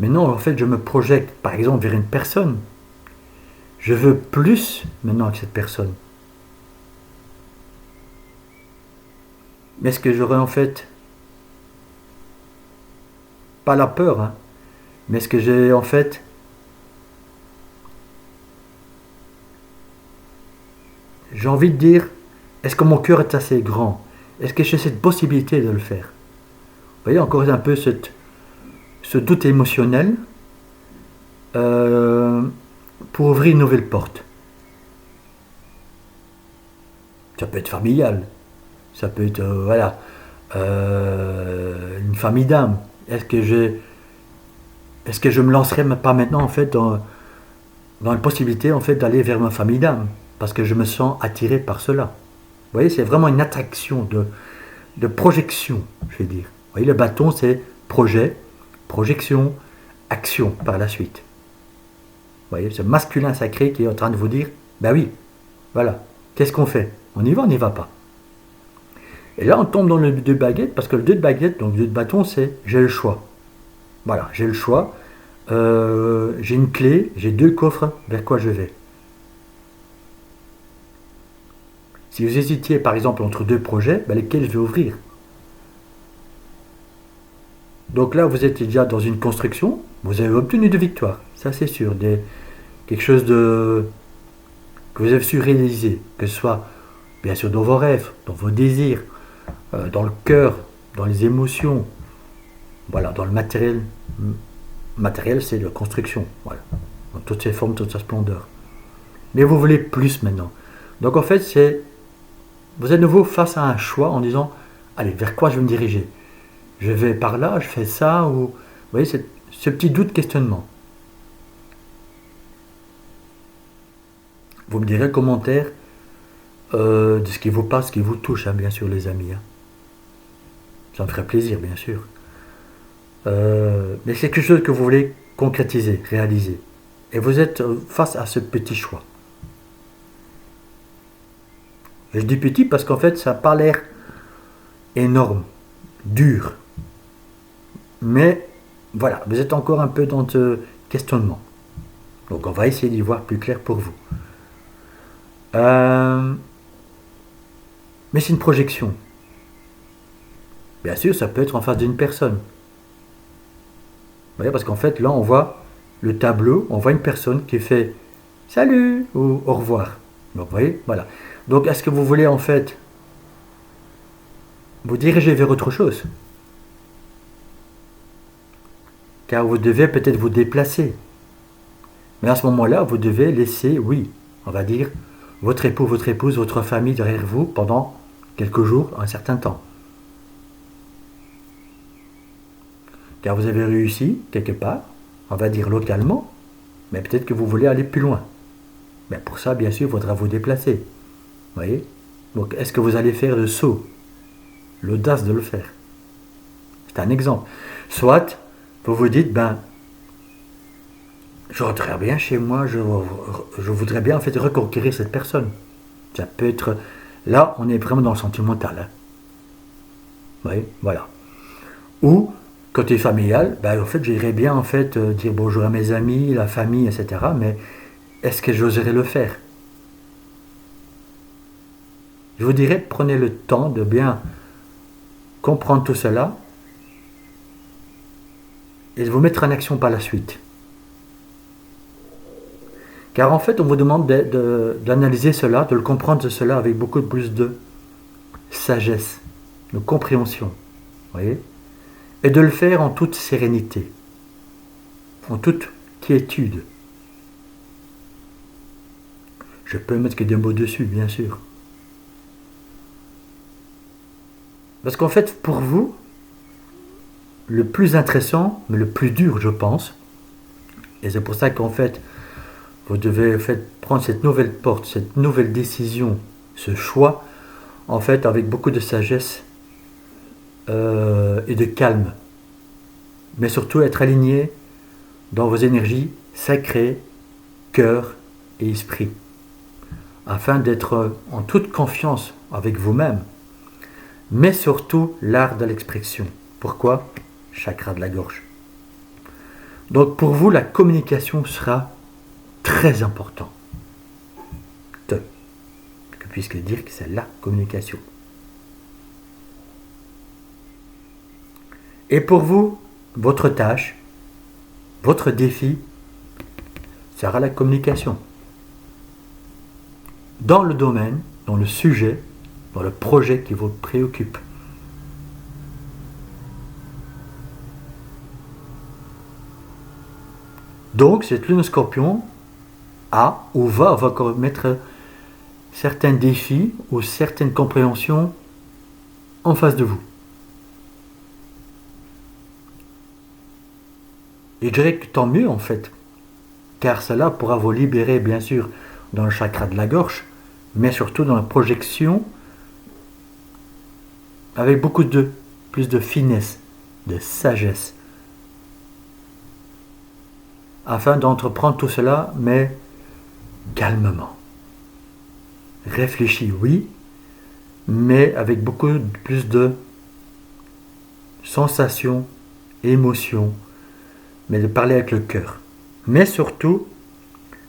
Maintenant en fait je me projette par exemple vers une personne. Je veux plus maintenant que cette personne. Mais est-ce que j'aurais en fait pas la peur, hein, mais est-ce que j'ai en fait j'ai envie de dire, est-ce que mon cœur est assez grand? Est-ce que j'ai cette possibilité de le faire? Vous voyez encore un peu ce doute émotionnel pour ouvrir une nouvelle porte. Ça peut être familial, ça peut être une famille d'âme. Est-ce que je me lancerai pas maintenant en fait dans la possibilité en fait d'aller vers ma famille d'âme parce que je me sens attiré par cela. Vous voyez, c'est vraiment une attraction de projection, je vais dire. Vous voyez, le bâton c'est projet, projection, action par la suite. Vous voyez, ce masculin sacré qui est en train de vous dire, ben oui, voilà, qu'est-ce qu'on fait? On y va pas? Et là, on tombe dans le 2 de baguette, parce que le 2 de baguette, donc le 2 de bâton, c'est j'ai le choix. Voilà, j'ai le choix. J'ai une clé, j'ai 2 coffres, vers quoi je vais. Si vous hésitiez par exemple entre 2 projets, ben, lesquels je vais ouvrir. Donc là, vous êtes déjà dans une construction, vous avez obtenu de victoires, ça c'est sûr. Quelque chose que vous avez su réaliser, que ce soit bien sûr dans vos rêves, dans vos désirs, dans le cœur, dans les émotions, voilà, dans le matériel. Matériel, c'est la construction, voilà, dans toutes ses formes, toute sa splendeur. Mais vous voulez plus maintenant. Donc en fait, vous êtes de nouveau face à un choix en disant, allez, vers quoi je vais me diriger? Je vais par là, je fais ça, ou vous voyez, ce petit doute questionnement. Vous me direz le commentaire de ce qui vous passe, ce qui vous touche, hein, bien sûr, les amis. Hein. Ça me ferait plaisir, bien sûr. Mais c'est quelque chose que vous voulez concrétiser, réaliser. Et vous êtes face à ce petit choix. Et je dis petit parce qu'en fait, ça n'a pas l'air énorme, dur. Mais voilà, vous êtes encore un peu dans ce questionnement. Donc on va essayer d'y voir plus clair pour vous. Mais c'est une projection. Bien sûr, ça peut être en face d'une personne. Vous voyez, parce qu'en fait, là, on voit le tableau, on voit une personne qui fait salut ou au revoir. Donc, vous voyez, voilà. Donc, est-ce que vous voulez en fait vous diriger vers autre chose? Car vous devez peut-être vous déplacer. Mais à ce moment-là, vous devez laisser, oui, on va dire, votre époux, votre épouse, votre famille derrière vous pendant quelques jours, un certain temps. Car vous avez réussi quelque part, on va dire localement, mais peut-être que vous voulez aller plus loin. Mais pour ça, bien sûr, il faudra vous déplacer. Vous voyez? Donc, est-ce que vous allez faire le saut? L'audace de le faire. C'est un exemple. Soit, vous vous dites, ben, je rentrerai bien chez moi, je voudrais bien en fait reconquérir cette personne. Ça peut être... Là, on est vraiment dans le sentimental. Hein. Vous voyez? Voilà. Ou, côté familial, ben, en fait, j'irais bien en fait dire bonjour à mes amis, la famille, etc. Mais est-ce que j'oserais le faire? Je vous dirais, prenez le temps de bien comprendre tout cela et de vous mettre en action par la suite. Car en fait, on vous demande d'analyser cela, de le comprendre cela avec beaucoup plus de sagesse, de compréhension. Vous voyez? Et de le faire en toute sérénité, en toute quiétude. Je peux mettre que des mots dessus, bien sûr. Parce qu'en fait, pour vous, le plus intéressant, mais le plus dur, je pense, et c'est pour ça qu'en fait, vous devez en fait, prendre cette nouvelle porte, cette nouvelle décision, ce choix, en fait, avec beaucoup de sagesse et de calme. Mais surtout être aligné dans vos énergies sacrées, cœur et esprit, afin d'être en toute confiance avec vous-même, mais surtout l'art de l'expression. Pourquoi? Chakra de la gorge. Donc pour vous, la communication sera très importante. Que puisque dire que c'est la communication. Et pour vous, votre tâche, votre défi sera la communication. Dans le domaine, dans le sujet, dans le projet qui vous préoccupe. Donc, cette lune scorpion a ou va mettre certains défis ou certaines compréhensions en face de vous. Et je dirais que tant mieux en fait, car cela pourra vous libérer bien sûr dans le chakra de la gorge, mais surtout dans la projection avec beaucoup de plus de finesse, de sagesse, afin d'entreprendre tout cela, mais calmement. Réfléchis, oui, mais avec beaucoup plus de sensations, émotions, mais de parler avec le cœur. Mais surtout,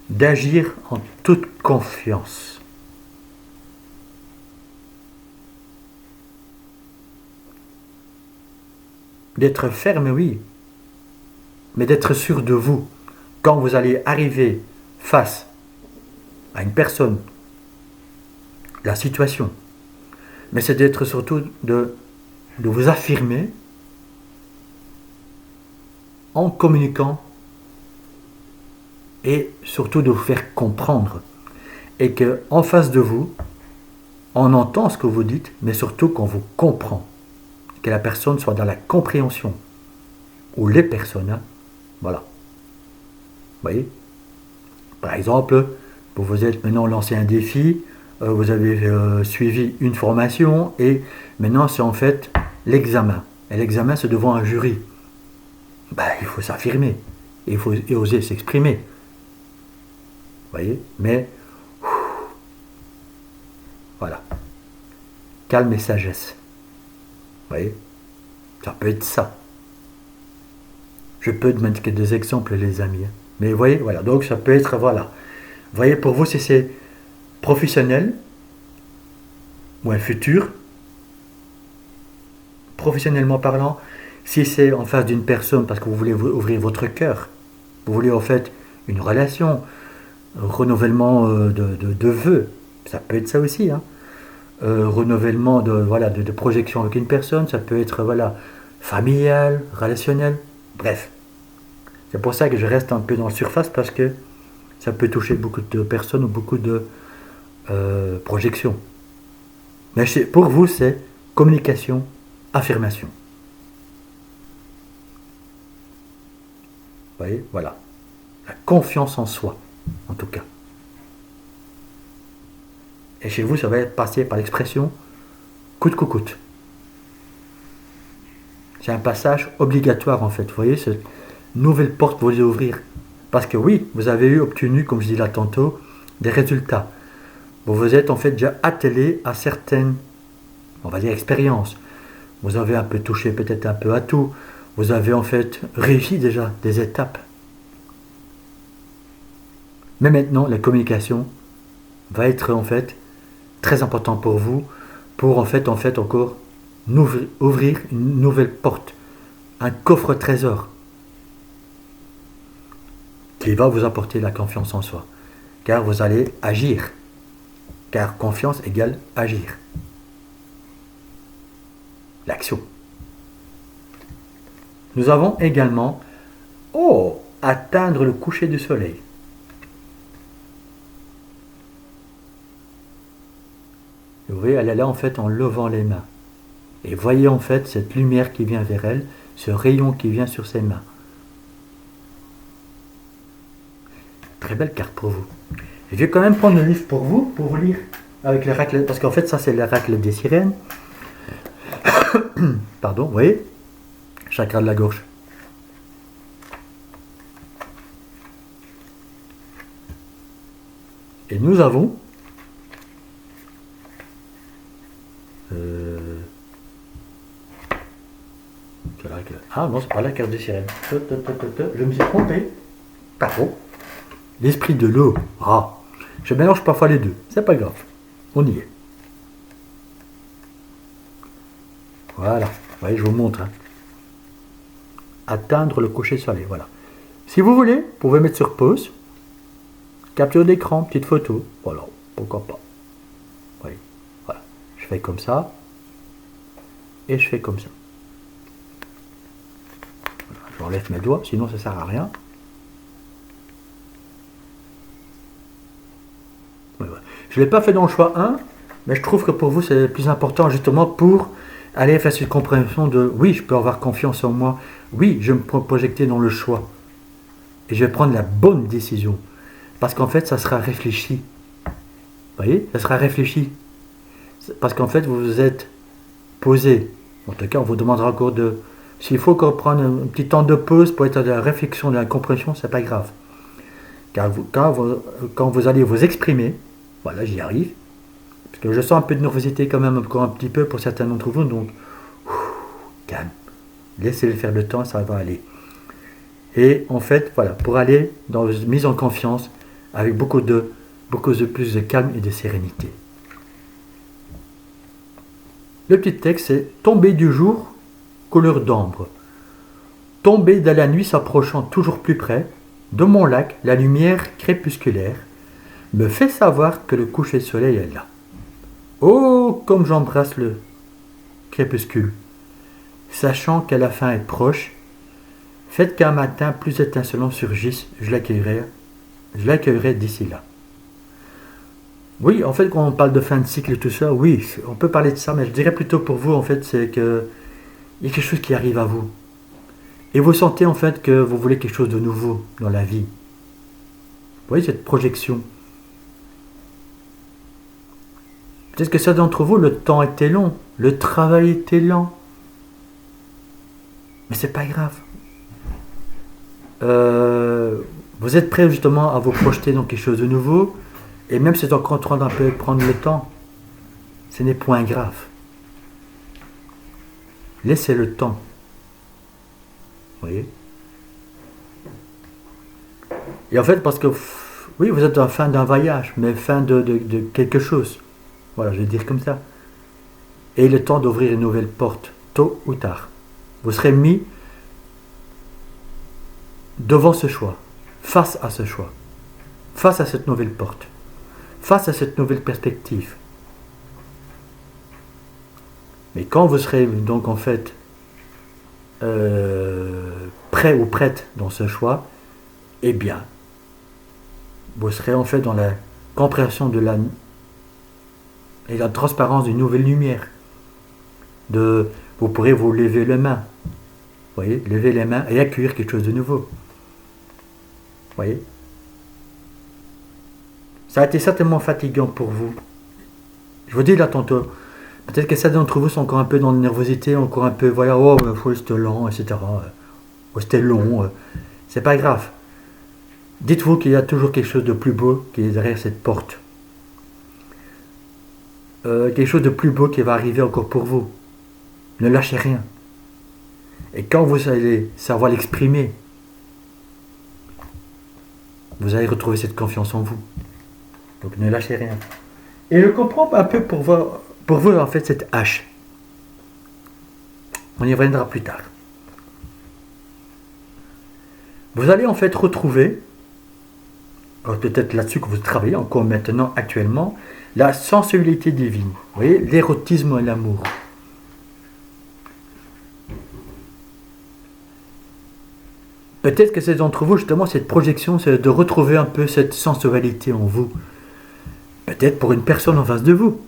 d'agir en toute confiance. D'être ferme, oui, mais d'être sûr de vous. Quand vous allez arriver face à une personne, la situation, mais c'est d'être surtout de vous affirmer en communiquant et surtout de vous faire comprendre. Et qu'en face de vous, on entend ce que vous dites, mais surtout qu'on vous comprend. Que la personne soit dans la compréhension. Ou les personnes, hein. Voilà. Vous voyez? Par exemple, vous vous êtes maintenant lancé un défi, vous avez suivi une formation, et maintenant c'est en fait l'examen. Et l'examen, c'est devant un jury. Il faut s'affirmer. Il faut oser s'exprimer. Vous voyez? Mais, voilà. Calme et sagesse. Vous voyez? Ça peut être ça. Je peux te mettre des exemples, les amis. Mais vous voyez, voilà. Donc, ça peut être, voilà. Vous voyez, pour vous, si c'est professionnel, ou un futur, professionnellement parlant, si c'est en face d'une personne parce que vous voulez ouvrir votre cœur, vous voulez en fait une relation, un renouvellement de vœux, ça peut être ça aussi, hein. Renouvellement de projection avec une personne, ça peut être familial, relationnel, bref. C'est pour ça que je reste un peu dans la surface parce que ça peut toucher beaucoup de personnes ou beaucoup de projections. Mais pour vous, c'est communication, affirmation. Vous voyez, voilà. La confiance en soi, en tout cas. Et chez vous, ça va être passé par l'expression coûte que coûte. C'est un passage obligatoire, en fait. Vous voyez, cette nouvelle porte que vous voulez ouvrir. Parce que oui, vous avez obtenu, comme je dis là tantôt, des résultats. Vous vous êtes en fait déjà attelé à certaines, on va dire, expériences. Vous avez un peu touché peut-être un peu à tout. Vous avez en fait réussi déjà des étapes. Mais maintenant, la communication va être en fait très important pour vous, pour en fait encore ouvrir une nouvelle porte, un coffre trésor qui va vous apporter la confiance en soi. Car vous allez agir. Car confiance égale agir. L'action. Nous avons également atteindre le coucher du soleil. Vous voyez, elle est là en fait en levant les mains. Et voyez en fait cette lumière qui vient vers elle, ce rayon qui vient sur ses mains. Très belle carte pour vous. Je vais quand même prendre le livre pour vous lire avec l'oracle, parce qu'en fait ça c'est l'oracle des sirènes. Pardon, vous voyez, chakra de la gorge. Et nous avons ah non, c'est pas la carte des sirènes. Je me suis trompé. Pardon. L'esprit de l'eau. Ah, je mélange parfois les deux. C'est pas grave. On y est. Voilà. Vous voyez, je vous montre. Hein. Atteindre le coucher soleil. Voilà. Si vous voulez, vous pouvez mettre sur pause. Capture d'écran, petite photo. Voilà. Pourquoi pas. Vous voyez. Voilà. Je fais comme ça. Et je fais comme ça. Voilà. J'enlève mes doigts, sinon ça sert à rien. Je ne l'ai pas fait dans le choix 1, mais je trouve que pour vous c'est plus important justement pour aller faire cette compréhension de oui, je peux avoir confiance en moi, oui, je vais me projeter dans le choix et je vais prendre la bonne décision parce qu'en fait ça sera réfléchi. Vous voyez, ça sera réfléchi parce qu'en fait vous vous êtes posé. En tout cas, on vous demandera encore s'il faut encore prendre un petit temps de pause pour être de la réflexion, de la compréhension, c'est pas grave. Car quand vous allez vous exprimer, voilà, j'y arrive. Parce que je sens un peu de nervosité quand même, encore un petit peu pour certains d'entre vous, donc calme. Laissez-les faire le temps, ça va aller. Et en fait, voilà, pour aller dans une mise en confiance avec beaucoup de plus de calme et de sérénité. Le petit texte, c'est tomber du jour, couleur d'ambre. Tomber dans la nuit s'approchant toujours plus près, de mon lac, la lumière crépusculaire me fait savoir que le coucher de soleil est là. Oh, comme j'embrasse le crépuscule, sachant que la fin est proche, faites qu'un matin plus étincelant surgisse, je l'accueillerai d'ici là. Oui, en fait, quand on parle de fin de cycle et tout ça, oui, on peut parler de ça, mais je dirais plutôt pour vous, en fait, c'est que il y a quelque chose qui arrive à vous. Et vous sentez, en fait, que vous voulez quelque chose de nouveau dans la vie. Vous voyez cette projection. Peut-être que certains d'entre vous, le temps était long, le travail était lent. Mais c'est pas grave. Vous êtes prêt justement à vous projeter dans quelque chose de nouveau. Et même si c'est encore en train d'un peu prendre le temps, ce n'est point grave. Laissez le temps. Vous voyez? Et en fait, parce que, oui, vous êtes à la fin d'un voyage, mais fin de quelque chose. Voilà, je vais dire comme ça. Et il est temps d'ouvrir une nouvelle porte, tôt ou tard. Vous serez mis devant ce choix, face à ce choix, face à cette nouvelle porte, face à cette nouvelle perspective. Mais quand vous serez donc en fait prêt ou prête dans ce choix, eh bien, vous serez en fait dans la compréhension de et la transparence d'une nouvelle lumière. Vous pourrez vous lever les mains, voyez, lever les mains et accueillir quelque chose de nouveau. Voyez, ça a été certainement fatigant pour vous. Je vous dis là tantôt, peut-être que certains d'entre vous sont encore un peu dans la nervosité, encore un peu, voilà, oh, c'était lent, etc. Oh, c'était long, c'est pas grave. Dites-vous qu'il y a toujours quelque chose de plus beau qui est derrière cette porte. Quelque chose de plus beau qui va arriver encore pour vous. Ne lâchez rien. Et quand vous allez savoir l'exprimer, vous allez retrouver cette confiance en vous. Donc ne lâchez rien. Et je comprends un peu pour vous en fait cette hache. On y reviendra plus tard. Vous allez en fait retrouver, peut-être là-dessus que vous travaillez encore maintenant, actuellement, la sensualité divine. Vous voyez, l'érotisme et l'amour. Peut-être que c'est d'entre vous, justement, cette projection, c'est de retrouver un peu cette sensualité en vous. Peut-être pour une personne en face de vous.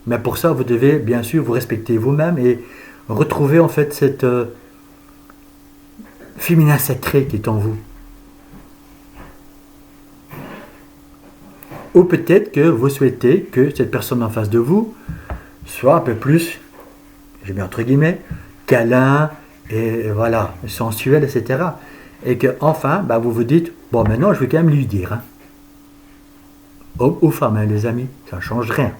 Mais pour ça, vous devez, bien sûr, vous respecter vous-même et retrouver, en fait, cette féminin sacré qui est en vous. Ou peut-être que vous souhaitez que cette personne en face de vous soit un peu plus, je mets entre guillemets, câlin, et voilà, sensuel, etc. Et que enfin, vous vous dites, bon maintenant je vais quand même lui dire. Hein. Homme ou femme, hein, les amis, ça ne change rien.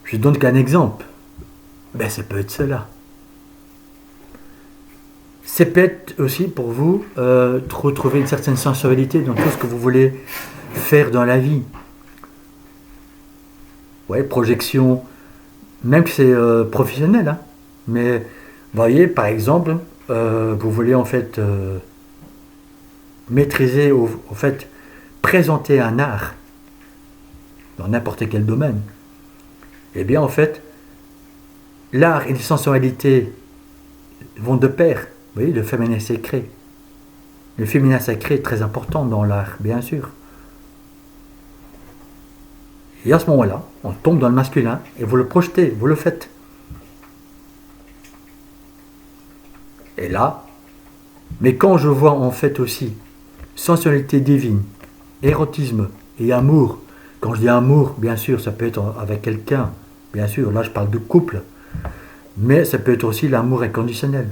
Je donne qu'un exemple. Ça peut être cela. C'est peut-être aussi pour vous retrouver une certaine sensualité dans tout ce que vous voulez faire dans la vie. Ouais, projection, même que c'est professionnel, hein. Mais vous voyez, par exemple, vous voulez en fait maîtriser, en fait, présenter un art dans n'importe quel domaine. Eh bien, en fait, l'art et la sensualité vont de pair. Vous voyez, le féminin sacré. Le féminin sacré est très important dans l'art, bien sûr. Et à ce moment-là, on tombe dans le masculin et vous le projetez, vous le faites. Et là, mais quand je vois en fait aussi sensualité divine, érotisme et amour, quand je dis amour, bien sûr, ça peut être avec quelqu'un, bien sûr, là je parle de couple, mais ça peut être aussi l'amour inconditionnel.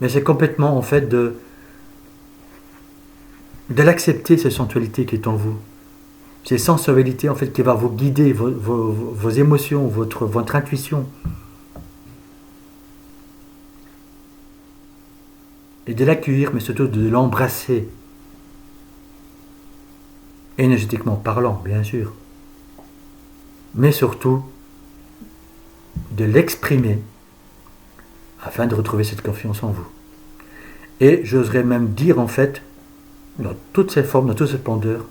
Mais c'est complètement en fait de l'accepter, cette sensualité qui est en vous. C'est sensualité en fait qui va vous guider, vos émotions, votre intuition. Et de l'accueillir, mais surtout de l'embrasser. Énergétiquement parlant, bien sûr. Mais surtout, de l'exprimer afin de retrouver cette confiance en vous. Et j'oserais même dire en fait, dans toutes ses formes, dans toute sa splendeur,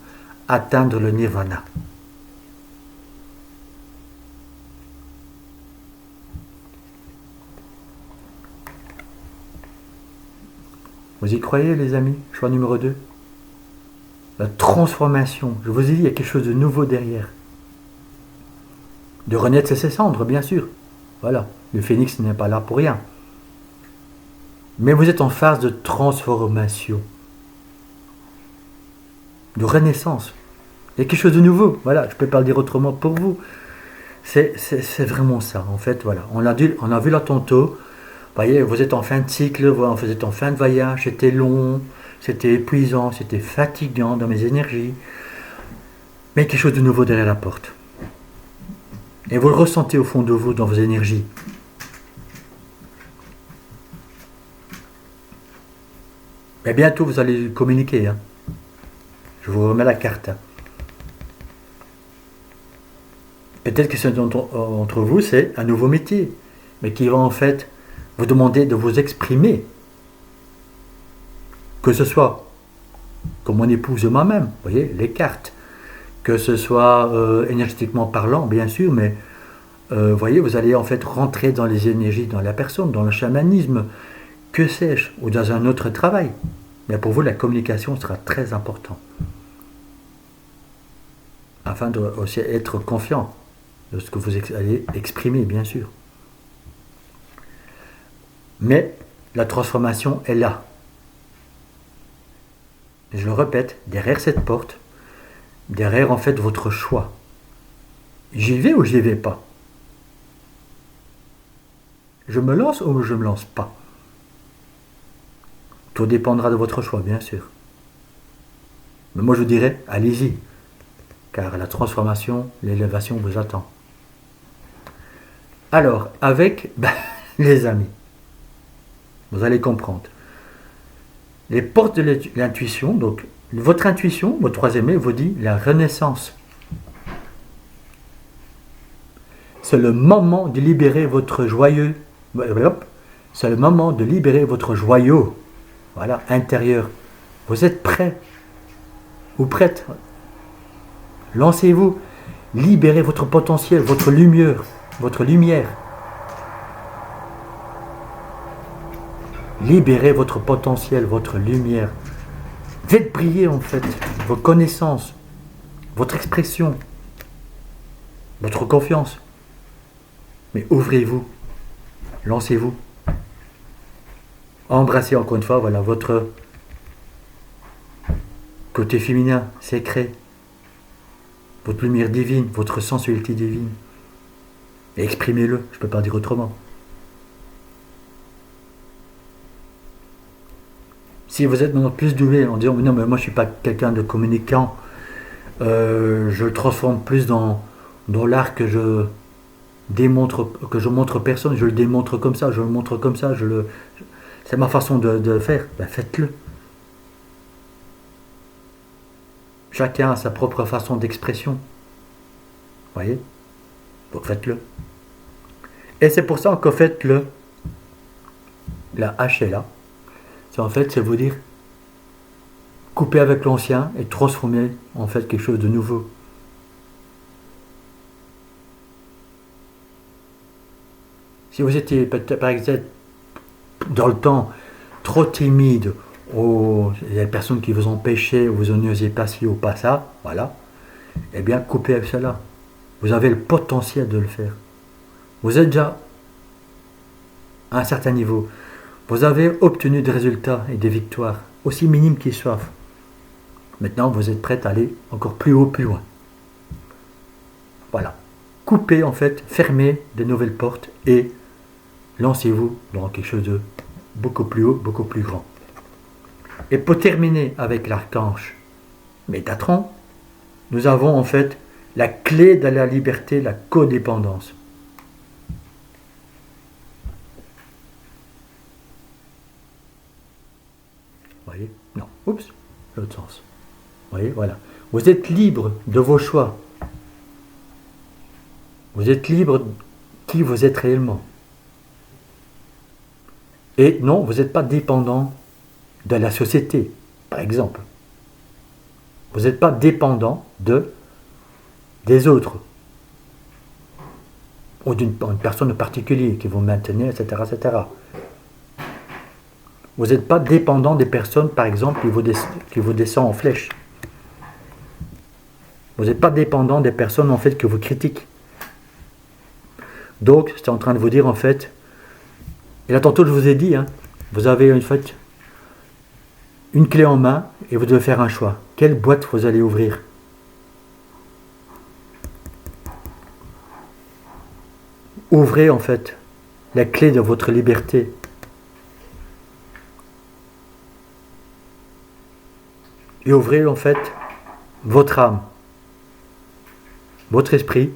atteindre le nirvana. Vous y croyez les amis? Choix numéro 2. La transformation. Je vous ai dit, il y a quelque chose de nouveau derrière. De renaître de ses cendres, bien sûr. Voilà, le phénix n'est pas là pour rien. Mais vous êtes en phase de transformation. De renaissance. Il y a quelque chose de nouveau. Voilà, je ne peux pas le dire autrement pour vous. C'est vraiment ça, en fait, voilà. On a vu là tantôt. Vous voyez, vous êtes en fin de cycle, vous êtes en fin de voyage, c'était long, c'était épuisant, c'était fatigant dans mes énergies. Mais quelque chose de nouveau derrière la porte. Et vous le ressentez au fond de vous, dans vos énergies. Mais bientôt, vous allez communiquer. Hein. Je vous remets la carte. Hein. Peut-être que certains d'entre vous, c'est un nouveau métier, mais qui va en fait vous demander de vous exprimer. Que ce soit comme mon épouse et moi-même, vous voyez, les cartes. Que ce soit énergétiquement parlant, bien sûr, mais vous voyez, vous allez en fait rentrer dans les énergies, dans la personne, dans le chamanisme, que sais-je, ou dans un autre travail. Mais pour vous, la communication sera très importante. Afin de aussi être confiant de ce que vous allez exprimer, bien sûr. Mais la transformation est là. Je le répète, derrière cette porte, derrière en fait votre choix. J'y vais ou j'y vais pas? Je me lance ou je ne me lance pas? Tout dépendra de votre choix, bien sûr. Mais moi je vous dirais, allez-y, car la transformation, l'élévation vous attend. Alors, avec les amis, vous allez comprendre. Les portes de l'intuition, donc votre intuition, votre troisième œil vous dit la renaissance. C'est le moment de libérer votre joyeux. C'est le moment de libérer votre joyau. Voilà, intérieur. Vous êtes prêt ou prête. Lancez-vous. Libérez votre potentiel, votre lumière. Votre lumière. Libérez votre potentiel, votre lumière. Faites briller en fait vos connaissances, votre expression, votre confiance. Mais ouvrez-vous, lancez-vous. Embrassez encore une fois, voilà, votre côté féminin, sacré, votre lumière divine, votre sensualité divine. Et exprimez-le, je ne peux pas dire autrement. Si vous êtes maintenant plus doué en disant non mais moi je ne suis pas quelqu'un de communicant, je le transforme plus dans l'art que je démontre, que je montre personne, je le démontre comme ça, je le montre comme ça, c'est ma façon de faire, ben faites-le. Chacun a sa propre façon d'expression. Voyez? Donc faites-le. Et c'est pour ça qu'en fait la hache est là. C'est vous dire couper avec l'ancien et transformer en fait quelque chose de nouveau. Si vous étiez par exemple dans le temps trop timide, il y a des personnes qui vous empêchaient, vous n'osiez pas ci ou pas ça, voilà, eh bien coupez avec cela. Vous avez le potentiel de le faire. Vous êtes déjà à un certain niveau. Vous avez obtenu des résultats et des victoires, aussi minimes qu'ils soient. Maintenant, vous êtes prêt à aller encore plus haut, plus loin. Voilà. Coupez en fait, fermez de nouvelles portes et lancez-vous dans quelque chose de beaucoup plus haut, beaucoup plus grand. Et pour terminer avec l'archange Métatron, nous avons en fait la clé de la liberté, la codépendance. Vous voyez? Non, oups, l'autre sens. Vous voyez, voilà. Vous êtes libre de vos choix. Vous êtes libre de qui vous êtes réellement. Et non, vous n'êtes pas dépendant de la société, par exemple. Vous n'êtes pas dépendant des autres. Ou d'une personne en particulier qui vous maintenez, etc., etc. Vous n'êtes pas dépendant des personnes, par exemple, qui vous descendent en flèche. Vous n'êtes pas dépendant des personnes, en fait, que vous critiquez. Donc, c'est en train de vous dire, en fait, et là, tantôt, je vous ai dit, hein, vous avez, en fait, une clé en main et vous devez faire un choix. Quelle boîte vous allez ouvrir? Ouvrez, en fait, la clé de votre liberté. Et ouvrez, en fait, votre âme, votre esprit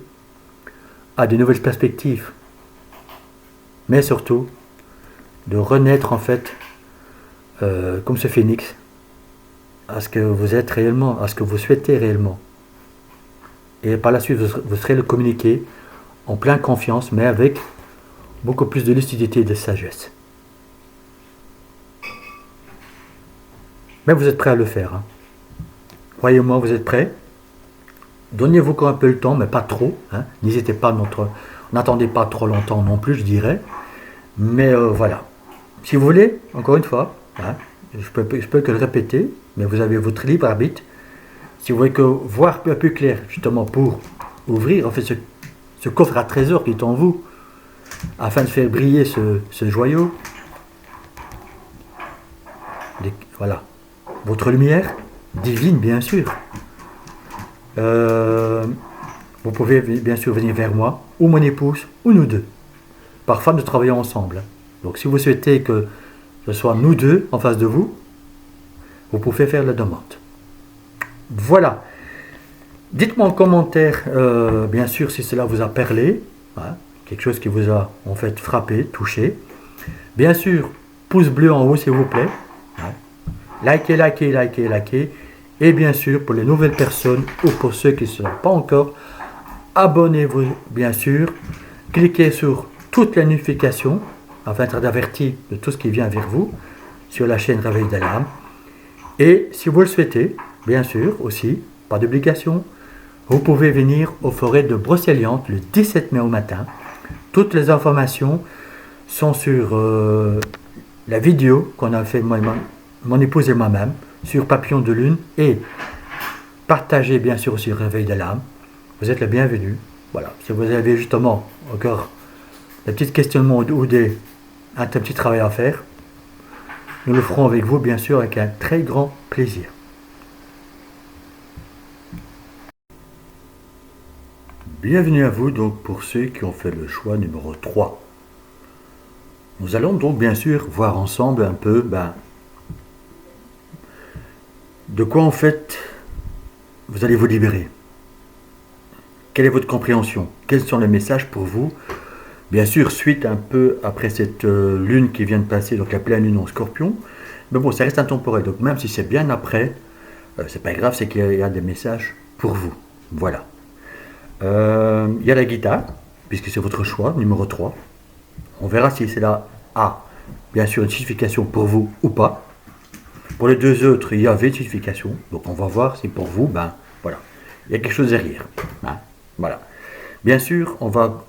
à de nouvelles perspectives. Mais surtout, de renaître, en fait, comme ce phénix, à ce que vous êtes réellement, à ce que vous souhaitez réellement. Et par la suite, vous serez le communiquer en pleine confiance, mais avec beaucoup plus de lucidité et de sagesse. Mais vous êtes prêt à le faire. Hein. Croyez-moi, vous êtes prêts. Donnez-vous encore un peu le temps, mais pas trop. Hein. N'hésitez pas, n'attendez pas trop longtemps non plus, je dirais. Mais voilà. Si vous voulez, encore une fois, hein, je peux que le répéter, mais vous avez votre libre arbitre. Si vous voulez que voir un peu clair, justement pour ouvrir en fait ce coffre à trésor qui est en vous, afin de faire briller ce joyau, voilà, votre lumière divine, bien sûr. Vous pouvez bien sûr venir vers moi, ou mon épouse, ou nous deux. Parfois, nous travaillons ensemble. Donc, si vous souhaitez que ce soit nous deux en face de vous, vous pouvez faire la demande. Voilà. Dites-moi en commentaire, bien sûr, si cela vous a parlé, hein, quelque chose qui vous a en fait frappé, touché. Bien sûr, pouce bleu en haut, s'il vous plaît. Hein. Likez, likez, likez, likez. Et bien sûr, pour les nouvelles personnes ou pour ceux qui ne sont pas encore, abonnez-vous, bien sûr. Cliquez sur toutes les notifications afin d'être averti de tout ce qui vient vers vous sur la chaîne Réveil de l'âme. Et si vous le souhaitez, bien sûr, aussi, pas d'obligation, vous pouvez venir aux forêts de Brocéliande le 17 mai au matin. Toutes les informations sont sur la vidéo qu'on a fait mon épouse et moi-même sur Papillon de Lune et partagez bien sûr aussi Réveil de l'âme. Vous êtes le bienvenu. Voilà. Si vous avez justement encore des petits questionnements ou un petit travail à faire, nous le ferons avec vous, bien sûr, avec un très grand plaisir. Bienvenue à vous, donc, pour ceux qui ont fait le choix numéro 3. Nous allons donc, bien sûr, voir ensemble un peu, de quoi, en fait, vous allez vous libérer. Quelle est votre compréhension? Quels sont les messages pour vous? Bien sûr, suite un peu après cette lune qui vient de passer, donc la pleine lune en Scorpion. Mais bon, ça reste intemporel. Donc même si c'est bien après, c'est pas grave, c'est qu'il y a des messages pour vous. Voilà. Il y a la guitare, puisque c'est votre choix, numéro 3. On verra si c'est là A, bien sûr, une signification pour vous ou pas. Pour les deux autres, il y avait une signification. Donc on va voir si pour vous, voilà. Il y a quelque chose derrière. Hein, voilà. Bien sûr, on va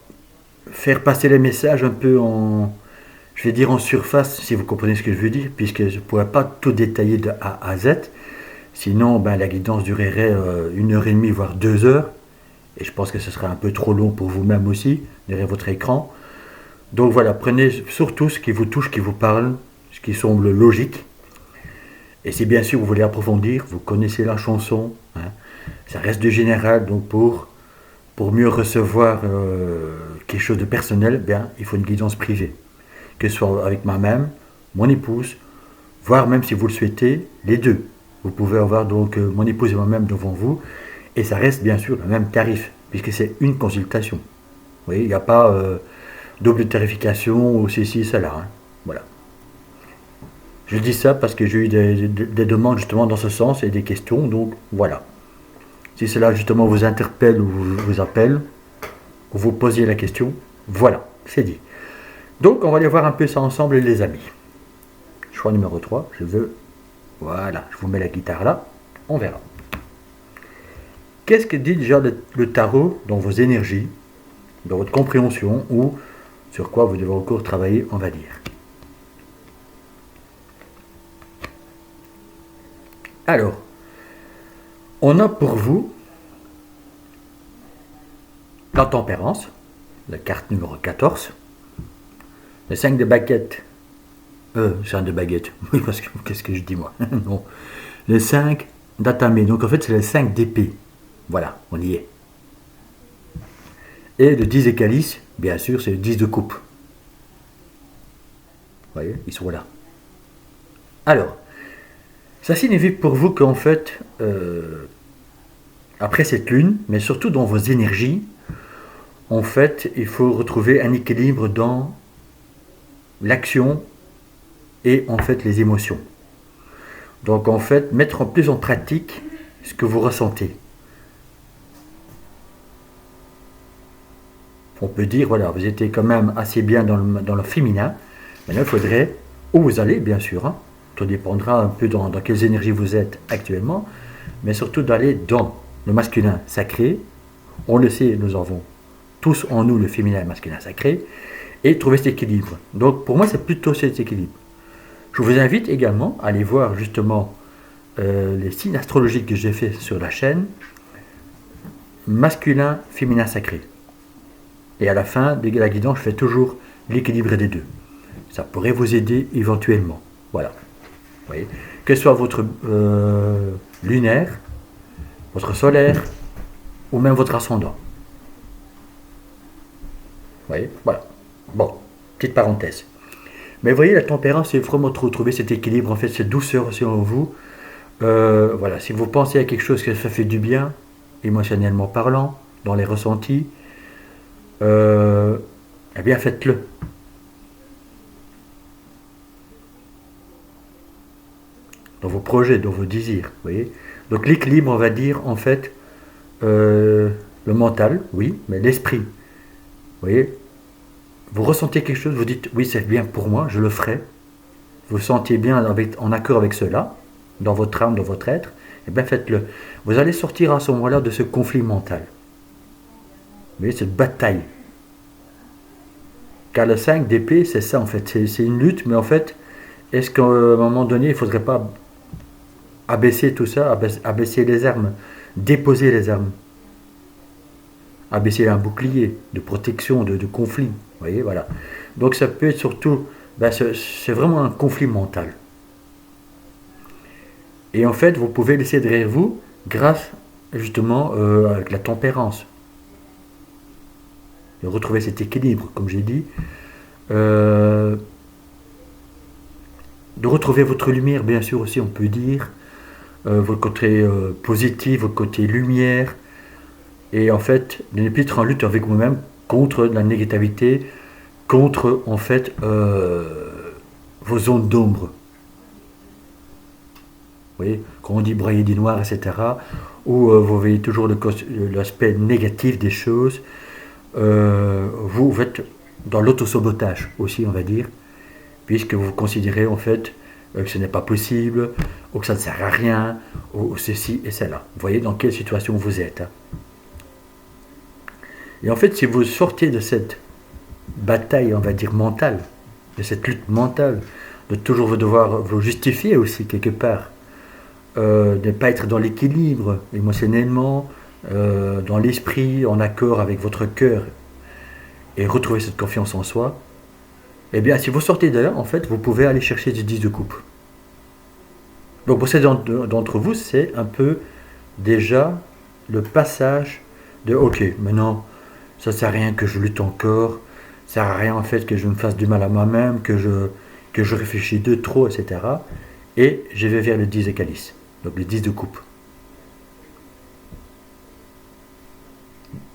faire passer les messages un peu je vais dire en surface, si vous comprenez ce que je veux dire, puisque je ne pourrais pas tout détailler de A à Z. Sinon, la guidance durerait 1h30, voire 2 heures. Et je pense que ce serait un peu trop long pour vous-même aussi, derrière votre écran. Donc voilà, prenez surtout ce qui vous touche, qui vous parle, ce qui semble logique. Et si bien sûr vous voulez approfondir, vous connaissez la chanson. Hein, ça reste du général, donc pour mieux recevoir quelque chose de personnel, il faut une guidance privée. Que ce soit avec moi-même, mon épouse, voire même si vous le souhaitez, les deux. Vous pouvez avoir donc mon épouse et moi-même devant vous, et ça reste bien sûr le même tarif, puisque c'est une consultation. Vous voyez, il n'y a pas double tarification ou ceci, cela. Hein. Voilà. Je dis ça parce que j'ai eu des demandes justement dans ce sens et des questions, donc voilà. Si cela justement vous interpelle ou vous appelle, ou vous posiez la question, voilà, c'est dit. Donc on va aller voir un peu ça ensemble les amis. Choix numéro 3, voilà, je vous mets la guitare là, on verra. Qu'est-ce que dit déjà le tarot dans vos énergies, dans votre compréhension, ou sur quoi vous devez encore travailler, on va dire. Alors, on a pour vous la tempérance, la carte numéro 14, le 5 de baguettes, 5 de baguettes, oui parce que qu'est-ce que je dis moi non. Le 5 d'atamé, donc en fait c'est le 5 d'épée, voilà, on y est. Et le 10 de calice, bien sûr c'est le 10 de coupe. Vous voyez, ils sont là. Alors, ça signifie pour vous qu'en fait, après cette lune, mais surtout dans vos énergies, en fait, il faut retrouver un équilibre dans l'action et en fait les émotions. Donc en fait, mettre plus en pratique ce que vous ressentez. On peut dire, voilà, vous étiez quand même assez bien dans le féminin. Maintenant, il faudrait, où vous allez, bien sûr, hein, tout dépendra un peu dans quelles énergies vous êtes actuellement, mais surtout d'aller dans le masculin sacré. On le sait, nous avons tous en nous le féminin et le masculin sacré, et trouver cet équilibre. Donc pour moi, c'est plutôt cet équilibre. Je vous invite également à aller voir justement les signes astrologiques que j'ai fait sur la chaîne, masculin, féminin sacré. Et à la fin de la guidance, je fais toujours l'équilibre des deux. Ça pourrait vous aider éventuellement. Voilà. Vous voyez, que ce soit votre lunaire, votre solaire, ou même votre ascendant. Vous voyez, voilà. Bon, petite parenthèse. Mais vous voyez, la tempérance, c'est vraiment de retrouver cet équilibre, en fait, cette douceur aussi en vous. Voilà, si vous pensez à quelque chose que ça fait du bien, émotionnellement parlant, dans les ressentis, eh bien faites-le. Dans vos projets, dans vos désirs, vous voyez. Donc l'équilibre, on va dire, en fait, le mental, oui, mais l'esprit. Vous voyez, vous ressentez quelque chose, vous dites, oui, c'est bien pour moi, je le ferai. Vous vous sentiez bien en accord avec cela, dans votre âme, dans votre être, eh bien faites-le. Vous allez sortir à ce moment-là de ce conflit mental. Vous voyez, cette bataille. Car le 5 d'épée, c'est ça en fait, c'est une lutte, mais en fait, est-ce qu'à un moment donné, il ne faudrait pas abaisser tout ça, abaisser les armes, déposer les armes, abaisser un bouclier de protection, de conflit, vous voyez, voilà. Donc ça peut être surtout, c'est vraiment un conflit mental. Et en fait, vous pouvez laisser derrière vous grâce justement avec la tempérance. De retrouver cet équilibre, comme j'ai dit. De retrouver votre lumière, bien sûr aussi, on peut dire. Votre côté positif, votre côté lumière. Et en fait, de ne plus être en lutte avec vous-même contre la négativité, contre en fait vos zones d'ombre. Vous voyez, quand on dit broyer du noir, etc., où vous voyez toujours l'aspect négatif des choses, vous êtes dans l'autosabotage aussi, on va dire, puisque vous considérez en fait que ce n'est pas possible, ou que ça ne sert à rien, ou ceci et cela. Vous voyez dans quelle situation vous êtes. Hein. Et en fait, si vous sortez de cette bataille, on va dire, mentale, de cette lutte mentale, de toujours devoir vous justifier aussi quelque part, de ne pas être dans l'équilibre émotionnellement, dans l'esprit, en accord avec votre cœur, et retrouver cette confiance en soi, eh bien, si vous sortez de là, en fait, vous pouvez aller chercher des 10 de coupe. Donc, pour certains d'entre vous, c'est un peu déjà le passage de « Ok, maintenant, ça ne sert à rien que je lutte encore, ça ne sert à rien, en fait, que je me fasse du mal à moi-même, que que je réfléchis de trop, etc. Et je vais vers le 10 de calice, donc le 10 de coupe.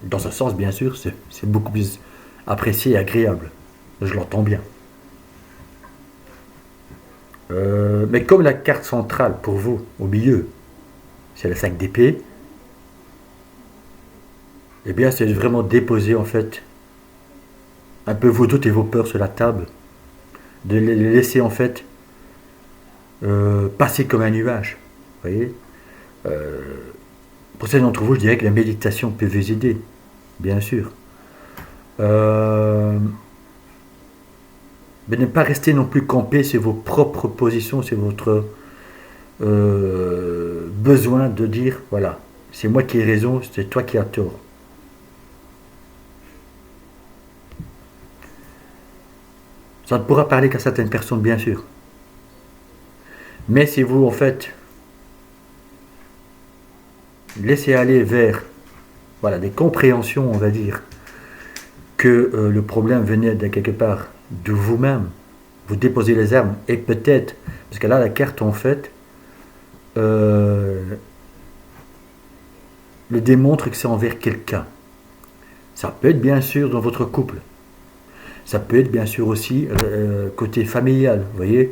Dans ce sens, bien sûr, c'est beaucoup plus apprécié et agréable. Je l'entends bien. Mais comme la carte centrale pour vous, au milieu, c'est le 5 d'épée, eh bien, c'est vraiment déposer en fait un peu vos doutes et vos peurs sur la table, de les laisser en fait passer comme un nuage. Vous voyez. Pour certains d'entre vous, je dirais que la méditation peut vous aider, bien sûr. Mais ne pas rester non plus campé sur vos propres positions, sur votre besoin de dire, voilà, c'est moi qui ai raison, c'est toi qui as tort. Ça ne pourra parler qu'à certaines personnes, bien sûr. Mais si vous, en fait, laissez aller vers voilà, des compréhensions, on va dire, que le problème venait de quelque part de vous-même, vous déposez les armes, et peut-être, parce que là, la carte, en fait, le démontre que c'est envers quelqu'un. Ça peut être, bien sûr, dans votre couple. Ça peut être, bien sûr, aussi côté familial, vous voyez,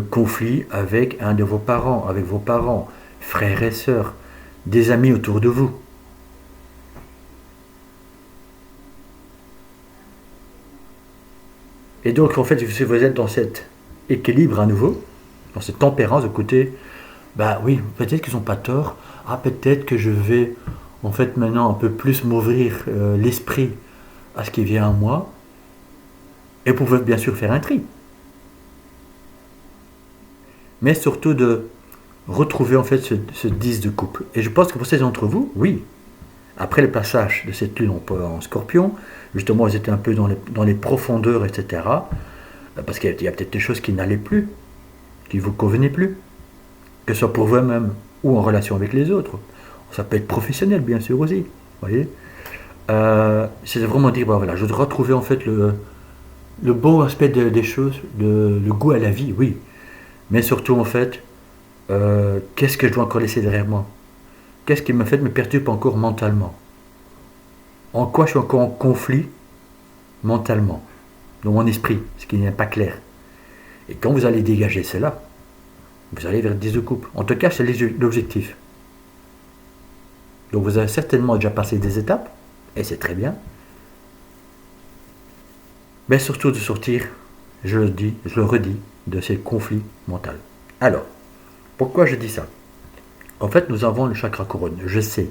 conflit avec un de vos parents, avec vos parents, frères et sœurs, des amis autour de vous. Et donc, en fait, si vous êtes dans cet équilibre à nouveau, dans cette tempérance de côté, bah oui, peut-être qu'ils n'ont pas tort. Ah, peut-être que je vais, en fait, maintenant un peu plus m'ouvrir l'esprit à ce qui vient à moi. Et vous pouvez bien sûr faire un tri. Mais surtout de retrouver en fait ce 10 de couple. Et je pense que pour ces d'entre vous, oui, après le passage de cette lune en scorpion, justement vous étiez un peu dans les profondeurs, etc. Parce qu'il y a peut-être des choses qui n'allaient plus, qui ne vous convenaient plus, que ce soit pour vous-même ou en relation avec les autres. Ça peut être professionnel, bien sûr aussi. Voyez, c'est de vraiment dire, bah, voilà, je dois retrouver en fait le bon aspect des choses, le goût à la vie, oui. Mais surtout, en fait, qu'est-ce que je dois encore laisser derrière moi? Qu'est-ce qui me perturbe encore mentalement? En quoi je suis encore en conflit mentalement, dans mon esprit, ce qui n'est pas clair. Et quand vous allez dégager cela, vous allez vers le 10 de coupe. En tout cas, c'est l'objectif. Donc vous avez certainement déjà passé des étapes, et c'est très bien. Mais surtout de sortir, je le redis, de ces conflits mentaux. Alors, pourquoi je dis ça? En fait, nous avons le chakra couronne, je sais.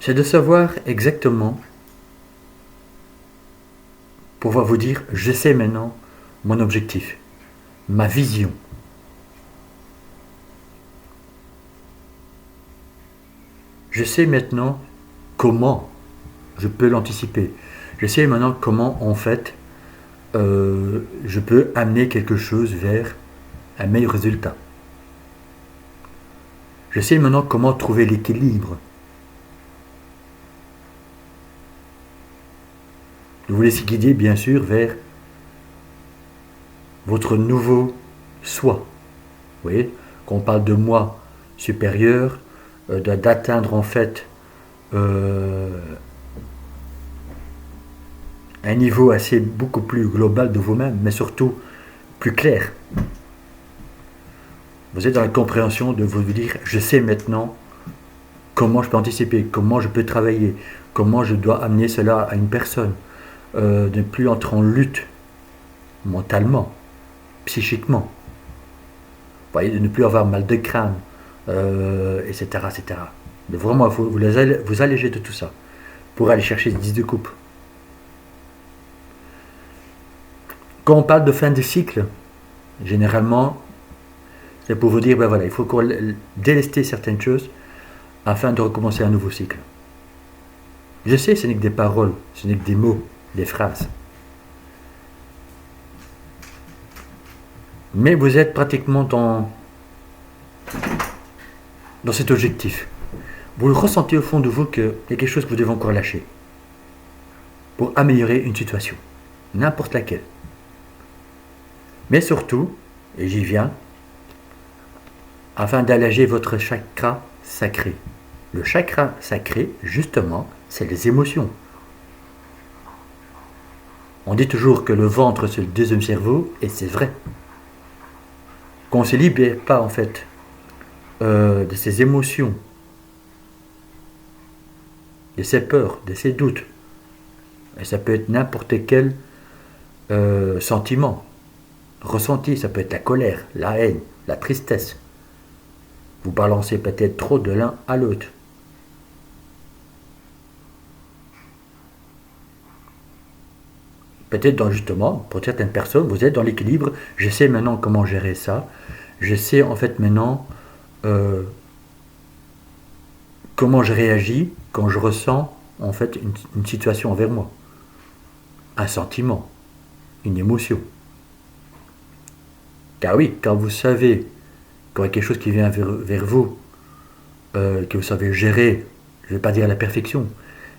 C'est de savoir exactement, pouvoir vous dire, je sais maintenant mon objectif, ma vision. Je sais maintenant comment je peux l'anticiper. Je sais maintenant comment, en fait, je peux amener quelque chose vers un meilleur résultat. Je sais maintenant comment trouver l'équilibre. Vous vous laissez guider, bien sûr, vers votre nouveau soi. Vous voyez, quand on parle de moi supérieur, d'atteindre en fait un niveau assez beaucoup plus global de vous-même, mais surtout plus clair. Vous êtes dans la compréhension de vous dire, je sais maintenant comment je peux anticiper, comment je peux travailler, comment je dois amener cela à une personne, de ne plus entrer en lutte mentalement, psychiquement. Vous voyez, de ne plus avoir mal de crâne, etc., etc. De vraiment vous alléger de tout ça pour aller chercher 10 de coupe. Quand on parle de fin de cycle, généralement, c'est pour vous dire, ben voilà, il faut délester certaines choses afin de recommencer un nouveau cycle. Je sais, ce n'est que des paroles, ce n'est que des mots, des phrases. Mais vous êtes pratiquement dans cet objectif. Vous le ressentez au fond de vous qu'il y a quelque chose que vous devez encore lâcher pour améliorer une situation. n'importe laquelle. Mais surtout, et j'y viens, afin d'alléger votre chakra sacré. Le chakra sacré, justement, c'est les émotions. On dit toujours que le ventre c'est le deuxième cerveau, et c'est vrai. Qu'on ne se libère pas en fait de ses émotions, de ses peurs, de ses doutes. Et ça peut être n'importe quel sentiment ressenti, ça peut être la colère, la haine, la tristesse. Vous balancez peut-être trop de l'un à l'autre. Peut-être justement, pour certaines personnes, vous êtes dans l'équilibre, je sais maintenant comment gérer ça, je sais en fait maintenant comment je réagis quand je ressens en fait une situation envers moi, un sentiment, une émotion. Car oui, quand vous savez qu'il y a quelque chose qui vient vers vous, que vous savez gérer, je ne vais pas dire à la perfection,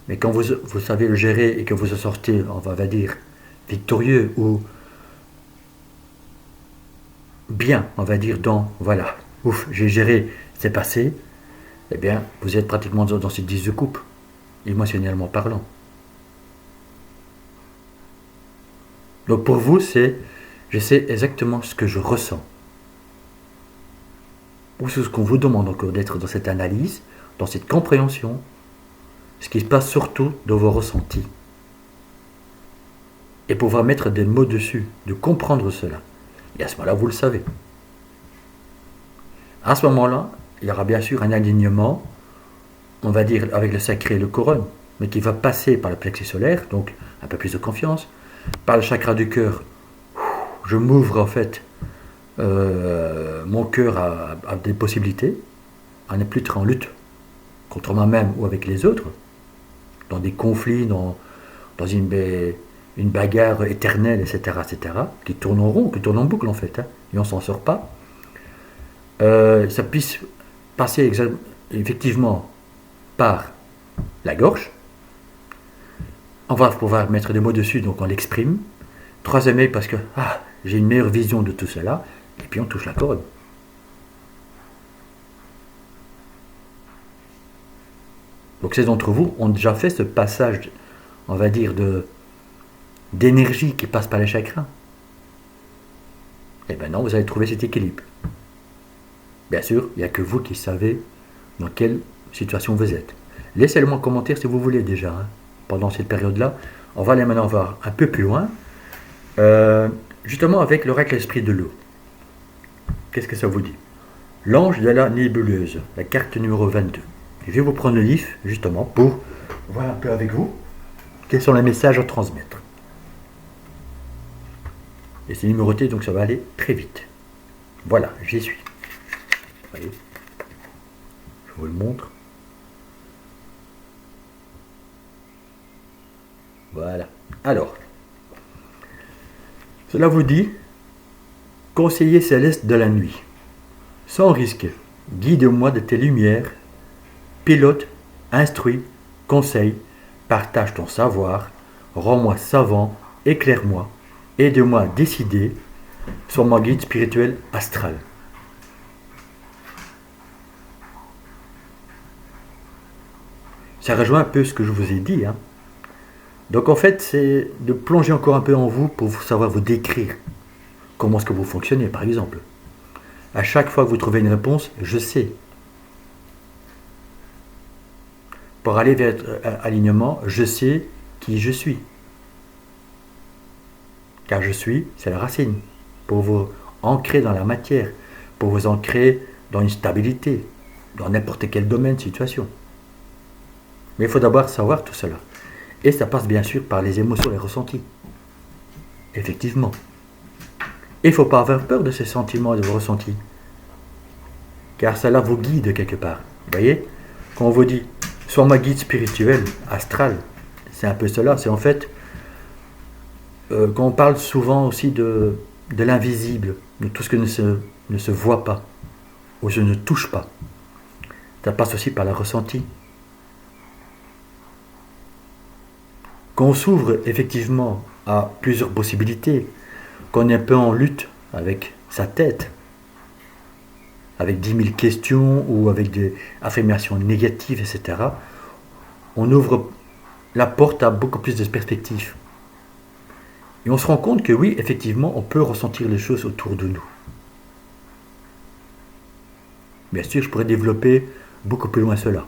mais quand vous savez le gérer et que vous en sortez, on va dire, victorieux ou bien, on va dire, dans, voilà, ouf, j'ai géré, c'est passé, eh bien, vous êtes pratiquement dans cette 10 de coupe, émotionnellement parlant. Donc pour vous, c'est, je sais exactement ce que je ressens. Ou ce qu'on vous demande encore d'être dans cette analyse, dans cette compréhension, ce qui se passe surtout dans vos ressentis. Et pouvoir mettre des mots dessus, de comprendre cela. Et à ce moment-là, vous le savez. À ce moment-là, il y aura bien sûr un alignement, on va dire avec le sacré et le couronne, mais qui va passer par le plexus solaire, donc un peu plus de confiance, par le chakra du cœur. Je m'ouvre en fait mon cœur à des possibilités, à ne plus être en lutte contre moi-même ou avec les autres, dans des conflits, dans une bagarre éternelle, etc., qui tourne en rond, qui tourne en boucle en fait, hein, et on ne s'en sort pas. Ça puisse passer effectivement par la gorge. On va pouvoir mettre des mots dessus, donc on l'exprime. Troisième œil, parce que j'ai une meilleure vision de tout cela, et puis on touche la corde. Donc ces d'entre vous ont déjà fait ce passage, on va dire, d'énergie qui passe par les chakras. Et maintenant, vous allez trouver cet équilibre. Bien sûr, il n'y a que vous qui savez dans quelle situation vous êtes. Laissez-le-moi en commentaire si vous voulez déjà, hein, pendant cette période-là. On va aller maintenant voir un peu plus loin, justement avec l'oracle esprit de l'eau. Qu'est-ce que ça vous dit? L'ange de la nébuleuse, la carte numéro 22. Je vais vous prendre le livre, justement, pour voir un peu avec vous quels sont les messages à transmettre. Et c'est numéroté, donc ça va aller très vite. Voilà, j'y suis. Vous voyez, je vous le montre. Voilà. Alors, cela vous dit, conseiller céleste de la nuit, sans risque, guide-moi de tes lumières, pilote, instruis, conseille, partage ton savoir, rends-moi savant, éclaire-moi, aide-moi à décider, sois mon guide spirituel astral. Ça rejoint un peu ce que je vous ai dit, hein. Donc en fait, c'est de plonger encore un peu en vous pour savoir vous décrire comment est-ce que vous fonctionnez, par exemple. À chaque fois que vous trouvez une réponse, je sais. Pour aller vers alignement, je sais qui je suis. Car je suis, c'est la racine. Pour vous ancrer dans la matière, pour vous ancrer dans une stabilité, dans n'importe quel domaine, situation. Mais il faut d'abord savoir tout cela. Et ça passe bien sûr par les émotions, les ressentis. Effectivement. Et il ne faut pas avoir peur de ces sentiments et de vos ressentis. Car cela vous guide quelque part. Vous voyez, quand on vous dit, sois ma guide spirituel, astral, c'est un peu cela. C'est en fait, quand on parle souvent aussi de l'invisible, de tout ce que ne se voit pas, ou je ne touche pas. Ça passe aussi par le ressenti. Quand on s'ouvre effectivement a plusieurs possibilités, qu'on est un peu en lutte avec sa tête, avec 10 000 questions ou avec des affirmations négatives, etc., on ouvre la porte à beaucoup plus de perspectives. Et on se rend compte que oui, effectivement, on peut ressentir les choses autour de nous. Bien sûr, je pourrais développer beaucoup plus loin cela.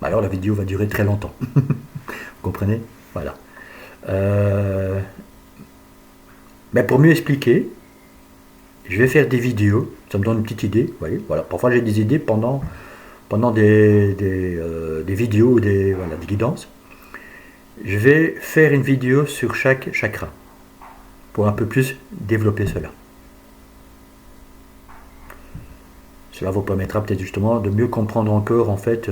Alors la vidéo va durer très longtemps. Vous comprenez? Voilà. Mais pour mieux expliquer, je vais faire des vidéos. Ça me donne une petite idée. Vous voyez, voilà. Parfois j'ai des idées pendant des vidéos ou des guidances. Je vais faire une vidéo sur chaque chakra pour un peu plus développer cela. Cela vous permettra peut-être justement de mieux comprendre encore en fait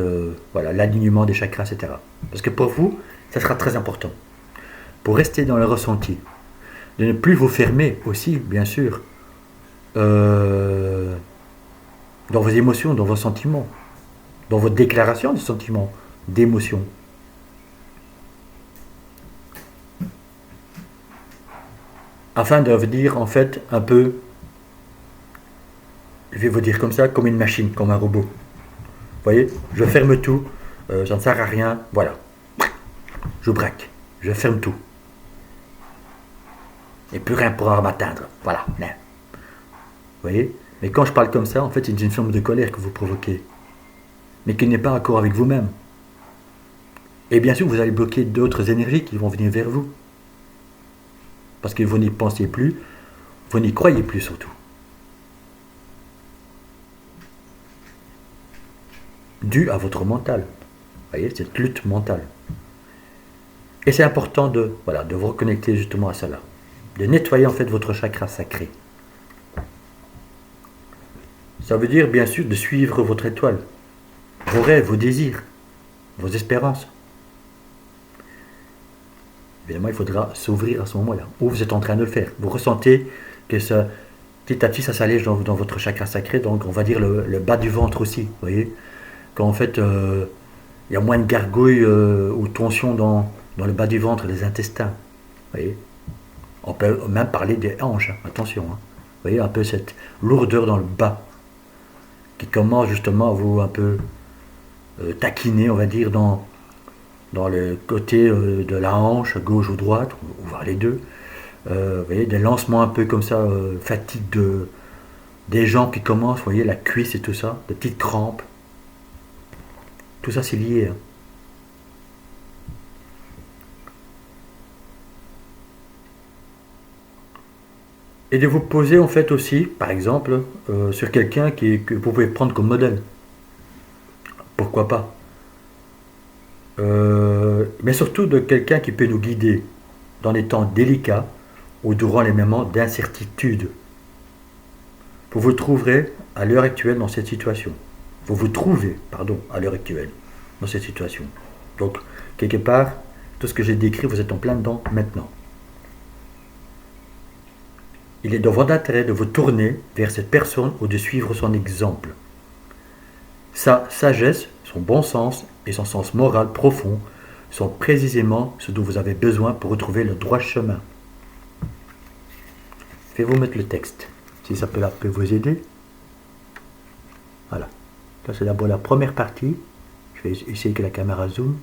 l'alignement des chakras, etc. Parce que pour vous, ça sera très important. Pour rester dans le ressenti, de ne plus vous fermer aussi, bien sûr, dans vos émotions, dans vos sentiments, dans votre déclaration de sentiments, d'émotions. Afin de dire en fait un peu, je vais vous dire comme ça, comme une machine, comme un robot. Vous voyez, je ferme tout, ça ne sert à rien, voilà. Je braque, je ferme tout. Et plus rien pourra m'atteindre, voilà. Vous voyez? Mais quand je parle comme ça, en fait, c'est une forme de colère que vous provoquez, mais qui n'est pas accord avec vous-même. Et bien sûr, vous allez bloquer d'autres énergies qui vont venir vers vous. Parce que vous n'y pensez plus, vous n'y croyez plus surtout. Dû à votre mental. Vous voyez, cette lutte mentale. Et c'est important de vous reconnecter justement à cela. De nettoyer en fait votre chakra sacré. Ça veut dire bien sûr de suivre votre étoile, vos rêves, vos désirs, vos espérances. Évidemment, il faudra s'ouvrir à ce moment-là. Ou vous êtes en train de le faire. Vous ressentez que ça, petit à petit, ça s'allège dans votre chakra sacré. Donc, on va dire le bas du ventre aussi. Vous voyez? Quand en fait, il y a moins de gargouilles ou tension dans le bas du ventre, les intestins. Vous voyez? On peut même parler des hanches. Attention. Vous voyez, un peu cette lourdeur dans le bas qui commence justement à vous un peu taquiner, on va dire, dans le côté de la hanche, gauche ou droite, ou voir les deux. Vous voyez, des lancements un peu comme ça, fatigue des jambes qui commencent, vous voyez, la cuisse et tout ça, des petites crampes. Tout ça, c'est lié. Et de vous poser en fait aussi, par exemple, sur quelqu'un que vous pouvez prendre comme modèle. Pourquoi pas? Mais surtout de quelqu'un qui peut nous guider dans les temps délicats ou durant les moments d'incertitude. Vous vous trouverez à l'heure actuelle dans cette situation. Vous vous trouvez, à l'heure actuelle dans cette situation. Donc, quelque part, tout ce que j'ai décrit, vous êtes en plein dedans maintenant. Il est dans votre intérêt de vous tourner vers cette personne ou de suivre son exemple. Sa sagesse, son bon sens et son sens moral profond sont précisément ce dont vous avez besoin pour retrouver le droit chemin. Je vais vous mettre le texte, si ça peut vous aider. Voilà. Ça, c'est d'abord la première partie. Je vais essayer que la caméra zoome.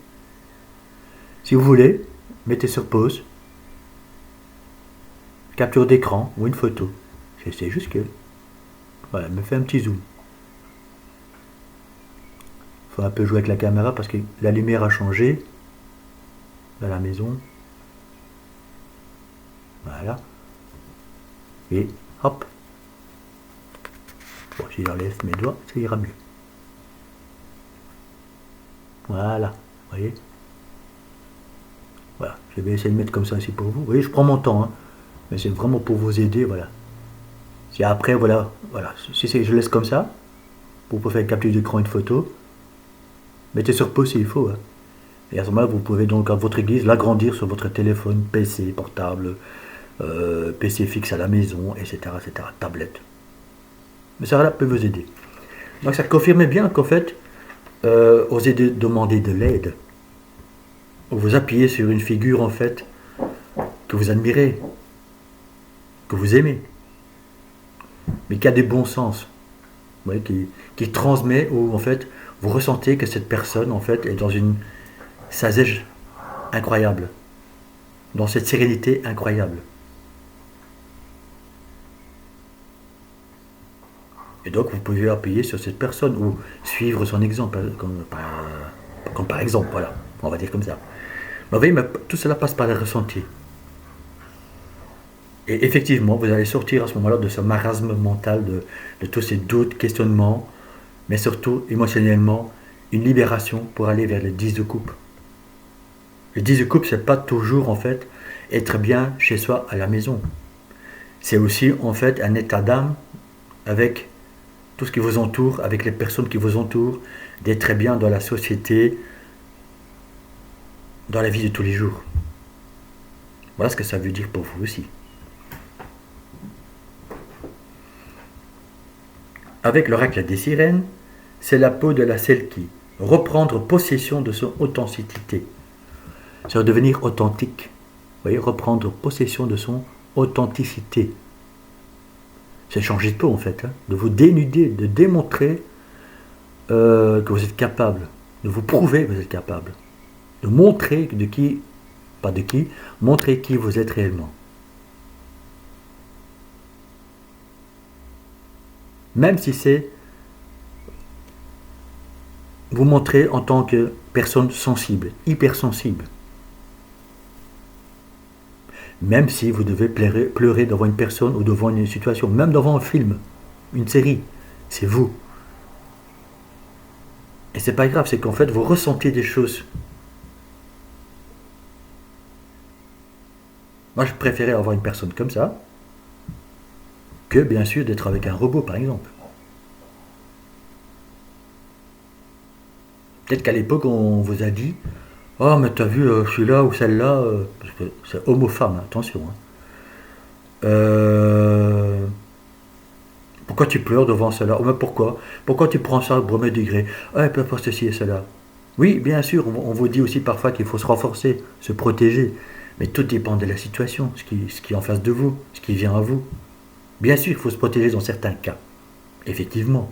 Si vous voulez, mettez sur pause. Capture d'écran ou une photo. C'est juste que... Voilà, me fait un petit zoom. Il faut un peu jouer avec la caméra parce que la lumière a changé dans la maison. Voilà. Et hop. Bon, si j'enlève mes doigts, ça ira mieux. Voilà, vous voyez. Voilà, je vais essayer de mettre comme ça aussi pour vous. Vous voyez, je prends mon temps, hein, mais c'est vraiment pour vous aider, voilà. Si après, voilà, si je laisse comme ça, vous pouvez faire une capture d'écran, une photo, mettez sur pause s'il faut. Hein. Et à ce moment-là, vous pouvez donc à votre guise l'agrandir sur votre téléphone, PC, portable, PC fixe à la maison, etc., tablette. Mais ça peut vous aider. Donc ça confirme bien qu'en fait, osez demander de l'aide. vous appuyez sur une figure en fait que vous admirez, que vous aimez, mais qui a des bons sens, vous voyez, qui transmet, où en fait vous ressentez que cette personne en fait est dans une sagesse incroyable, dans cette sérénité incroyable. Et donc vous pouvez appuyer sur cette personne ou suivre son exemple, comme par exemple, voilà, on va dire comme ça. Mais vous voyez, mais tout cela passe par le ressenti. Et effectivement, vous allez sortir à ce moment-là de ce marasme mental, de tous ces doutes, questionnements, mais surtout émotionnellement, une libération pour aller vers les 10 de coupe. Le 10 de coupe, c'est pas toujours en fait être bien chez soi à la maison. C'est aussi en fait un état d'âme avec tout ce qui vous entoure, avec les personnes qui vous entourent, d'être bien dans la société, dans la vie de tous les jours. Voilà ce que ça veut dire pour vous aussi. Avec l'oracle des sirènes, c'est la peau de la Selkie. Reprendre possession de son authenticité. C'est devenir authentique. Vous voyez, reprendre possession de son authenticité. C'est changer de peau en fait, hein, de vous dénuder, de démontrer que vous êtes capable, de vous prouver que vous êtes capable, de montrer de qui, pas de qui, montrer qui vous êtes réellement. Même si c'est vous montrer en tant que personne sensible, hypersensible. Même si vous devez pleurer devant une personne ou devant une situation, même devant un film, une série, c'est vous. Et c'est pas grave, c'est qu'en fait vous ressentez des choses. Moi je préférais avoir une personne comme ça, que bien sûr d'être avec un robot par exemple. Peut-être qu'à l'époque on vous a dit « Oh mais t'as vu celui-là ou celle-là parce que c'est homme-femme, attention. Hein. Pourquoi tu pleures devant cela? Oh, mais pourquoi? Pourquoi tu prends ça au premier degré? Ah, elle peut pas ceci et cela. Oui, bien sûr, on vous dit aussi parfois qu'il faut se renforcer, se protéger. Mais tout dépend de la situation, ce qui est en face de vous, ce qui vient à vous. Bien sûr, il faut se protéger dans certains cas. Effectivement.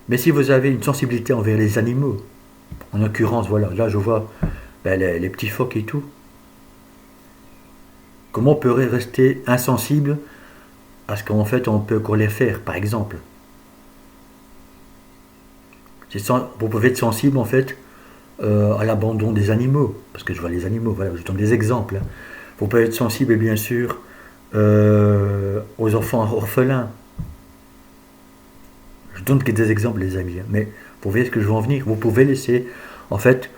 Mais si vous avez une sensibilité envers les animaux, en l'occurrence, voilà, là je vois les petits phoques et tout, comment on peut rester insensible à ce qu'en fait on peut encore les faire, par exemple. Vous pouvez être sensible en fait à l'abandon des animaux, parce que je vois les animaux, voilà, je donne des exemples. Vous pouvez être sensible bien sûr aux enfants orphelins. Je donne que des exemples les amis, mais vous voyez ce que je veux en venir. Vous pouvez laisser, en fait,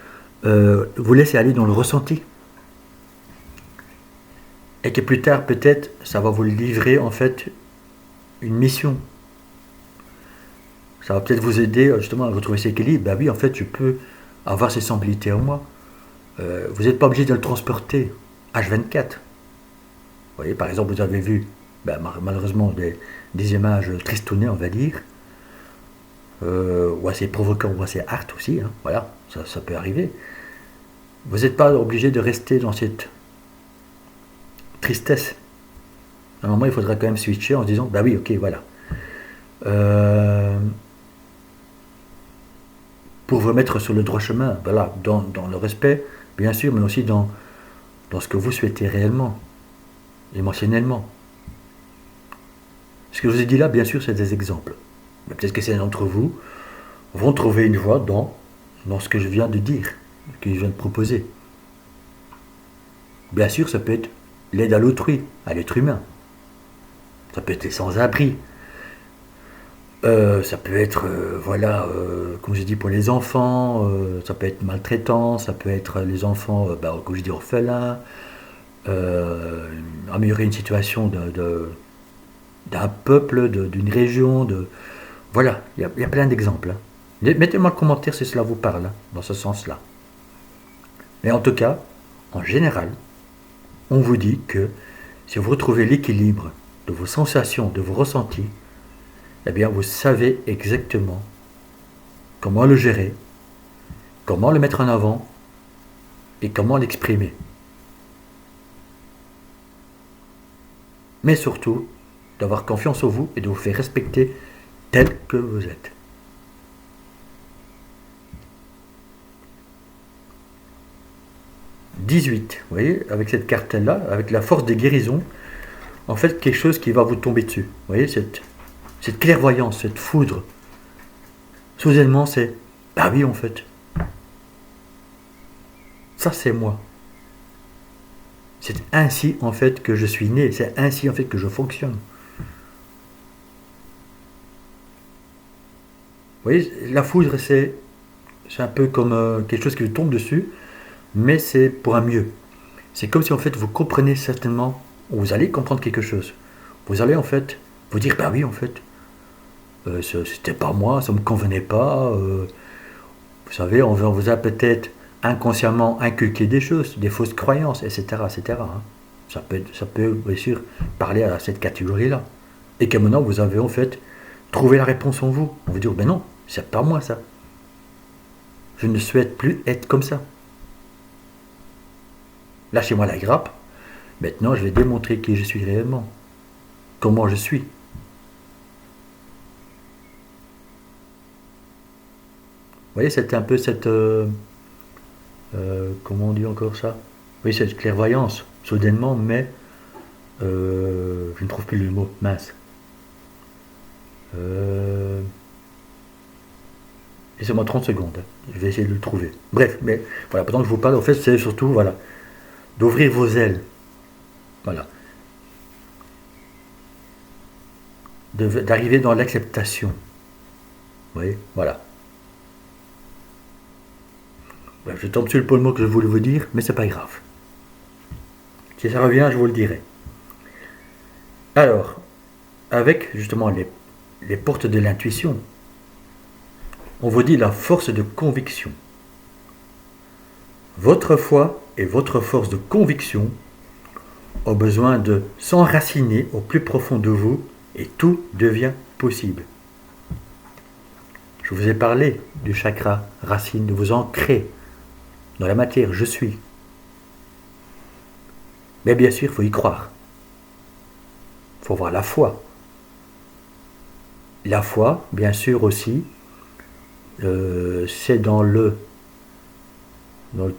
vous laisser aller dans le ressenti. Et que plus tard, peut-être, ça va vous livrer, en fait, une mission. Ça va peut-être vous aider, justement, à retrouver cet équilibre. Ben oui, en fait, je peux avoir ces sensibilités en moi. Vous n'êtes pas obligé de le transporter H24. Vous voyez, par exemple, vous avez vu, malheureusement, des images tristounées, on va dire, ou assez provoquant ou assez hard aussi, hein, voilà, ça peut arriver. Vous n'êtes pas obligé de rester dans cette tristesse. À un moment, il faudra quand même switcher en se disant, bah oui, ok, voilà. Pour vous mettre sur le droit chemin, voilà, dans le respect, bien sûr, mais aussi dans ce que vous souhaitez réellement, émotionnellement. Ce que je vous ai dit là, bien sûr, c'est des exemples. Mais peut-être que certains d'entre vous vont trouver une voie dans ce que je viens de dire, ce que je viens de proposer. Bien sûr, ça peut être l'aide à l'autrui, à l'être humain. Ça peut être les sans-abri. Ça peut être, comme je dis, pour les enfants, ça peut être maltraitant, ça peut être les enfants, comme je dis, orphelins, améliorer une situation d'un peuple, d'une région, voilà, il y a plein d'exemples. Hein. Mettez-moi en commentaire si cela vous parle, hein, dans ce sens-là. Mais en tout cas, en général, on vous dit que si vous retrouvez l'équilibre de vos sensations, de vos ressentis, eh bien vous savez exactement comment le gérer, comment le mettre en avant et comment l'exprimer. Mais surtout, d'avoir confiance en vous et de vous faire respecter tel que vous êtes. « 18, vous voyez, avec cette carte-là, avec la force des guérisons, en fait, quelque chose qui va vous tomber dessus. Vous voyez, cette clairvoyance, cette foudre. Soudainement, c'est, bah oui, en fait, ça c'est moi. C'est ainsi, en fait, que je suis né. C'est ainsi, en fait, que je fonctionne. Vous voyez, la foudre, c'est un peu comme quelque chose qui vous tombe dessus, mais c'est pour un mieux. C'est comme si, en fait, vous comprenez certainement, ou vous allez comprendre quelque chose. Vous allez, en fait, vous dire, bah oui, en fait, c'était pas moi, ça me convenait pas. Vous savez, on vous a peut-être inconsciemment inculqué des choses, des fausses croyances, etc. etc. hein. Ça peut, bien sûr, parler à cette catégorie-là. Et que maintenant, vous avez, en fait, trouvé la réponse en vous. On vous dit, ben non, c'est pas moi, ça. Je ne souhaite plus être comme ça. Lâchez-moi la grappe. Maintenant, je vais démontrer qui je suis réellement. Comment je suis. Vous voyez, c'était un peu cette... comment on dit encore ça? Oui, cette clairvoyance, soudainement, mais... je ne trouve plus le mot, mince. Laissez-moi 30 secondes. hein. Je vais essayer de le trouver. Bref, mais voilà, pendant que je vous parle, en fait, c'est surtout, voilà, d'ouvrir vos ailes. Voilà. D'arriver dans l'acceptation. Vous voyez, voilà. Bref, je tombe sur le mot que je voulais vous dire, mais c'est pas grave. Si ça revient, je vous le dirai. Alors, avec justement les portes de l'intuition, on vous dit la force de conviction. Votre foi et votre force de conviction ont besoin de s'enraciner au plus profond de vous et tout devient possible. Je vous ai parlé du chakra racine, de vous ancrer dans la matière, je suis. Mais bien sûr, il faut y croire. Il faut avoir la foi. La foi, bien sûr aussi, c'est dans le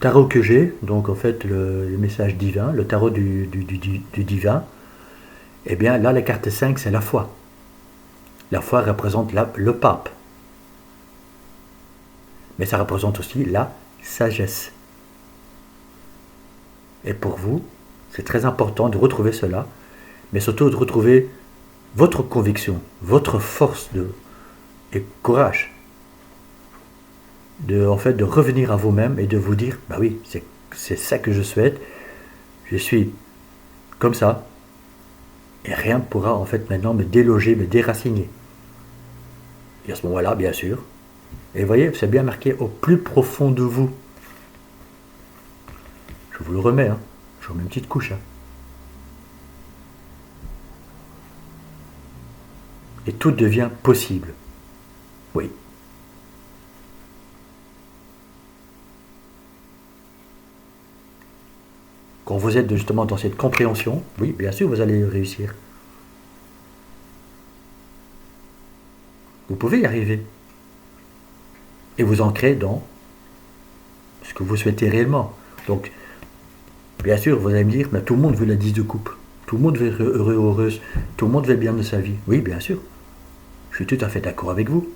tarot que j'ai, donc en fait le message divin, le tarot du divin, et bien là la carte 5 c'est la foi. La foi représente le pape. Mais ça représente aussi la sagesse. Et pour vous, c'est très important de retrouver cela, mais surtout de retrouver votre conviction, votre force et courage. En fait, de revenir à vous-même et de vous dire, bah oui, c'est ça que je souhaite, je suis comme ça, et rien ne pourra en fait maintenant me déloger, me déraciner. Et à ce moment-là, bien sûr, et vous voyez, c'est bien marqué au plus profond de vous. Je vous le remets, hein. Je vous remets une petite couche. Hein. Et tout devient possible. Oui. Quand vous êtes justement dans cette compréhension, oui, bien sûr, vous allez réussir. Vous pouvez y arriver. Et vous ancrer dans ce que vous souhaitez réellement. Donc, bien sûr, vous allez me dire, mais tout le monde veut la 10 de coupe. Tout le monde veut être heureux, heureuse. Tout le monde veut bien de sa vie. Oui, bien sûr. Je suis tout à fait d'accord avec vous.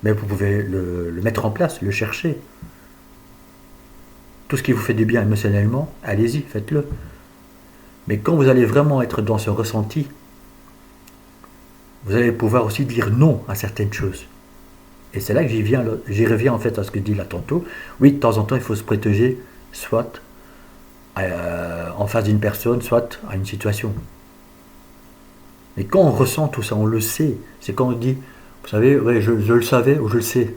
Mais vous pouvez le mettre en place, le chercher. Tout ce qui vous fait du bien émotionnellement, allez-y, faites-le. Mais quand vous allez vraiment être dans ce ressenti, vous allez pouvoir aussi dire non à certaines choses. Et c'est là que j'y reviens en fait à ce que dit là tantôt. Oui, de temps en temps, il faut se protéger, soit en face d'une personne, soit à une situation. Mais quand on ressent tout ça, on le sait. C'est quand on dit, vous savez, ouais, je le savais ou je le sais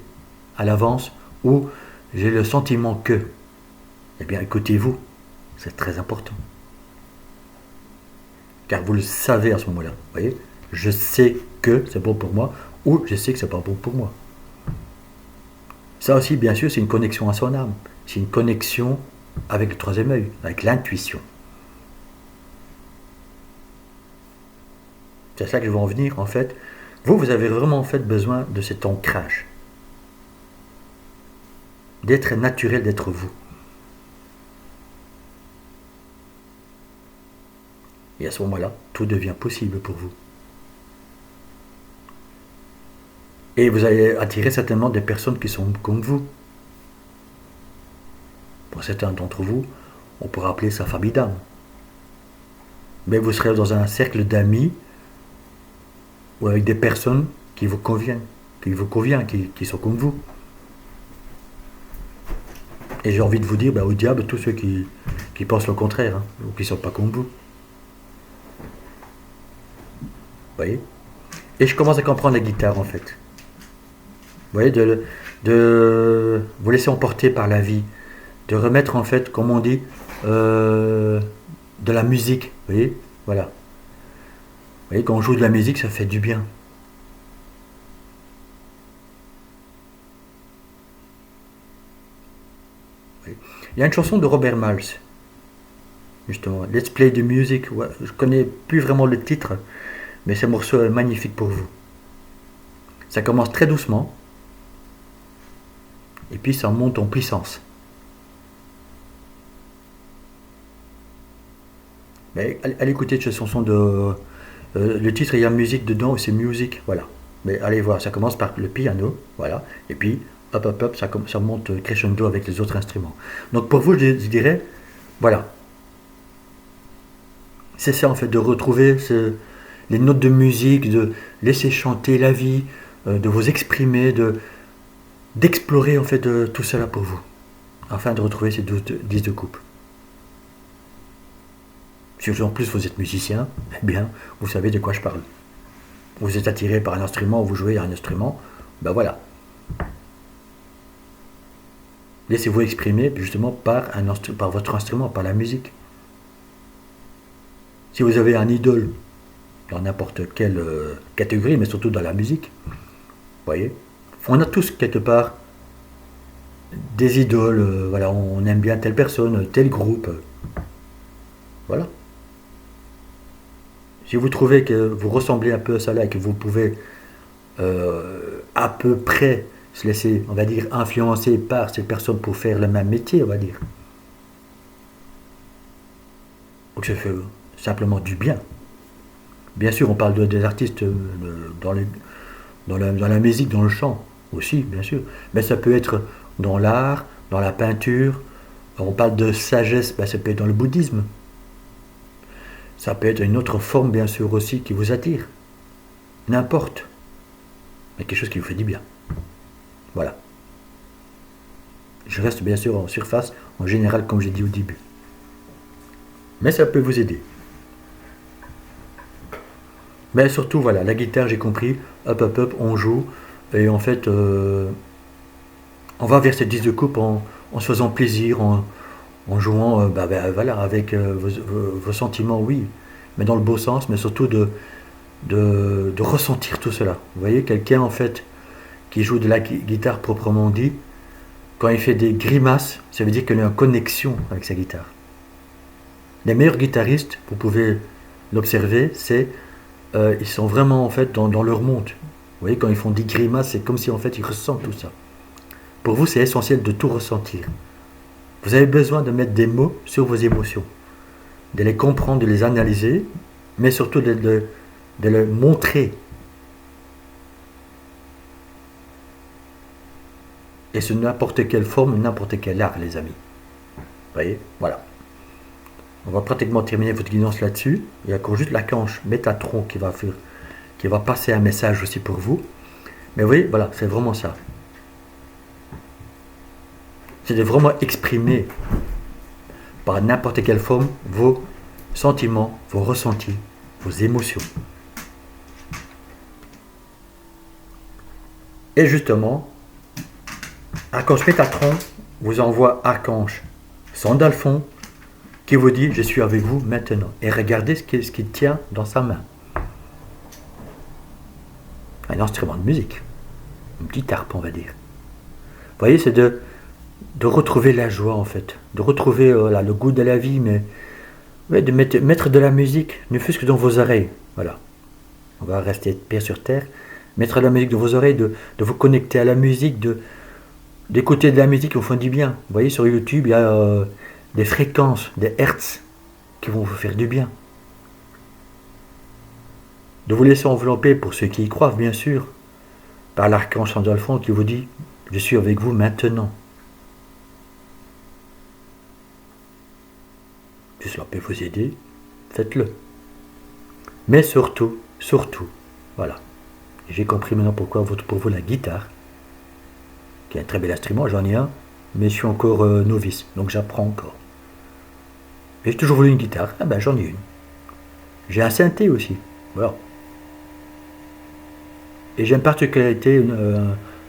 à l'avance, ou j'ai le sentiment que. Eh bien, écoutez-vous, c'est très important. Car vous le savez à ce moment-là. Vous voyez, je sais que c'est bon pour moi, ou je sais que c'est pas bon pour moi. Ça aussi, bien sûr, c'est une connexion à son âme. C'est une connexion avec le troisième œil, avec l'intuition. C'est ça que je veux en venir, en fait. Vous avez vraiment en fait besoin de cet ancrage. D'être naturel, d'être vous. Et à ce moment-là, tout devient possible pour vous. Et vous allez attirer certainement des personnes qui sont comme vous. Pour certains d'entre vous, on pourrait appeler ça famille d'âme. Mais vous serez dans un cercle d'amis ou avec des personnes qui vous conviennent, qui sont comme vous. Et j'ai envie de vous dire, au diable, tous ceux qui pensent le contraire, ou qui ne sont pas comme vous. Vous voyez? Et je commence à comprendre la guitare, en fait. Vous voyez, de vous laisser emporter par la vie, de remettre, en fait, comme on dit, de la musique. Vous voyez? Voilà. Vous voyez, quand on joue de la musique, ça fait du bien. Il y a une chanson de Robert Miles, justement, Let's Play the Music. Ouais, je connais plus vraiment le titre, mais ce morceau est magnifique pour vous. Ça commence très doucement, et puis ça monte en puissance. Mais allez écouter cette chanson de... le titre, il y a musique dedans, c'est music, voilà. Mais allez voir, ça commence par le piano, voilà, et puis hop, ça monte crescendo avec les autres instruments. Donc pour vous, je dirais, voilà. C'est ça en fait, de retrouver les notes de musique, de laisser chanter la vie, de vous exprimer, d'explorer en fait tout cela pour vous, afin de retrouver ces 10 de coupe. Si en plus vous êtes musicien, eh bien, vous savez de quoi je parle. Vous êtes attiré par un instrument, ou vous jouez à un instrument, ben voilà. Laissez-vous exprimer justement par votre instrument, par la musique. Si vous avez un idole, dans n'importe quelle catégorie, mais surtout dans la musique, vous voyez, on a tous quelque part des idoles, voilà, on aime bien telle personne, tel groupe, voilà. Si vous trouvez que vous ressemblez un peu à ça là et que vous pouvez à peu près se laisser, on va dire, influencer par ces personnes pour faire le même métier, on va dire. Donc ça fait simplement du bien. Bien sûr, on parle des artistes dans la musique, dans le chant aussi, bien sûr. Mais ça peut être dans l'art, dans la peinture. On parle de sagesse, ça peut être dans le bouddhisme. Ça peut être une autre forme, bien sûr, aussi, qui vous attire. N'importe. Mais quelque chose qui vous fait du bien. Voilà. Je reste bien sûr en surface, en général, comme j'ai dit au début. Mais ça peut vous aider. Mais surtout, voilà, la guitare, j'ai compris, hop, on joue, et en fait, on va vers cette 10 de coupe en se faisant plaisir, en jouant voilà, avec vos sentiments, oui, mais dans le beau sens, mais surtout de ressentir tout cela. Vous voyez, quelqu'un en fait qui joue de la guitare proprement dit, quand il fait des grimaces, ça veut dire qu'il est en connexion avec sa guitare. Les meilleurs guitaristes, vous pouvez l'observer, ils sont vraiment en fait dans leur monde. Vous voyez, quand ils font des grimaces, c'est comme si en fait ils ressentent tout ça. Pour vous, c'est essentiel de tout ressentir. Vous avez besoin de mettre des mots sur vos émotions, de les comprendre, de les analyser, mais surtout de les montrer. Et sous n'importe quelle forme, n'importe quel art, les amis. Vous voyez, voilà. On va pratiquement terminer votre guidance là-dessus. Il y a encore juste la canche Métatron qui va passer un message aussi pour vous. Mais oui, voilà, c'est vraiment ça. C'est de vraiment exprimer par n'importe quelle forme vos sentiments, vos ressentis, vos émotions. Et justement, Archange Métatron vous envoie Archange Sandalphon qui vous dit « Je suis avec vous maintenant ». Et regardez ce qu'il tient dans sa main. Un instrument de musique. Une petite harpe, on va dire. voyez, c'est de retrouver la joie en fait, de retrouver voilà, le goût de la vie, mais ouais, de mettre de la musique, ne fût-ce que dans vos oreilles. Voilà, on va rester pied sur terre, mettre de la musique dans vos oreilles, de vous connecter à la musique, d'écouter de la musique qui vous font du bien. Vous voyez, sur YouTube, il y a des fréquences, des hertz qui vont vous faire du bien. De vous laisser envelopper, pour ceux qui y croient, bien sûr, par l'archange Sandalphon qui vous dit « Je suis avec vous maintenant ». Si cela peut vous aider, faites-le. Mais surtout, voilà. J'ai compris maintenant pourquoi pour vous la guitare, qui est un très bel instrument, j'en ai un, mais je suis encore novice, donc j'apprends encore. J'ai toujours voulu une guitare, ah ben j'en ai une. J'ai un synthé aussi, voilà. Et j'ai une particularité,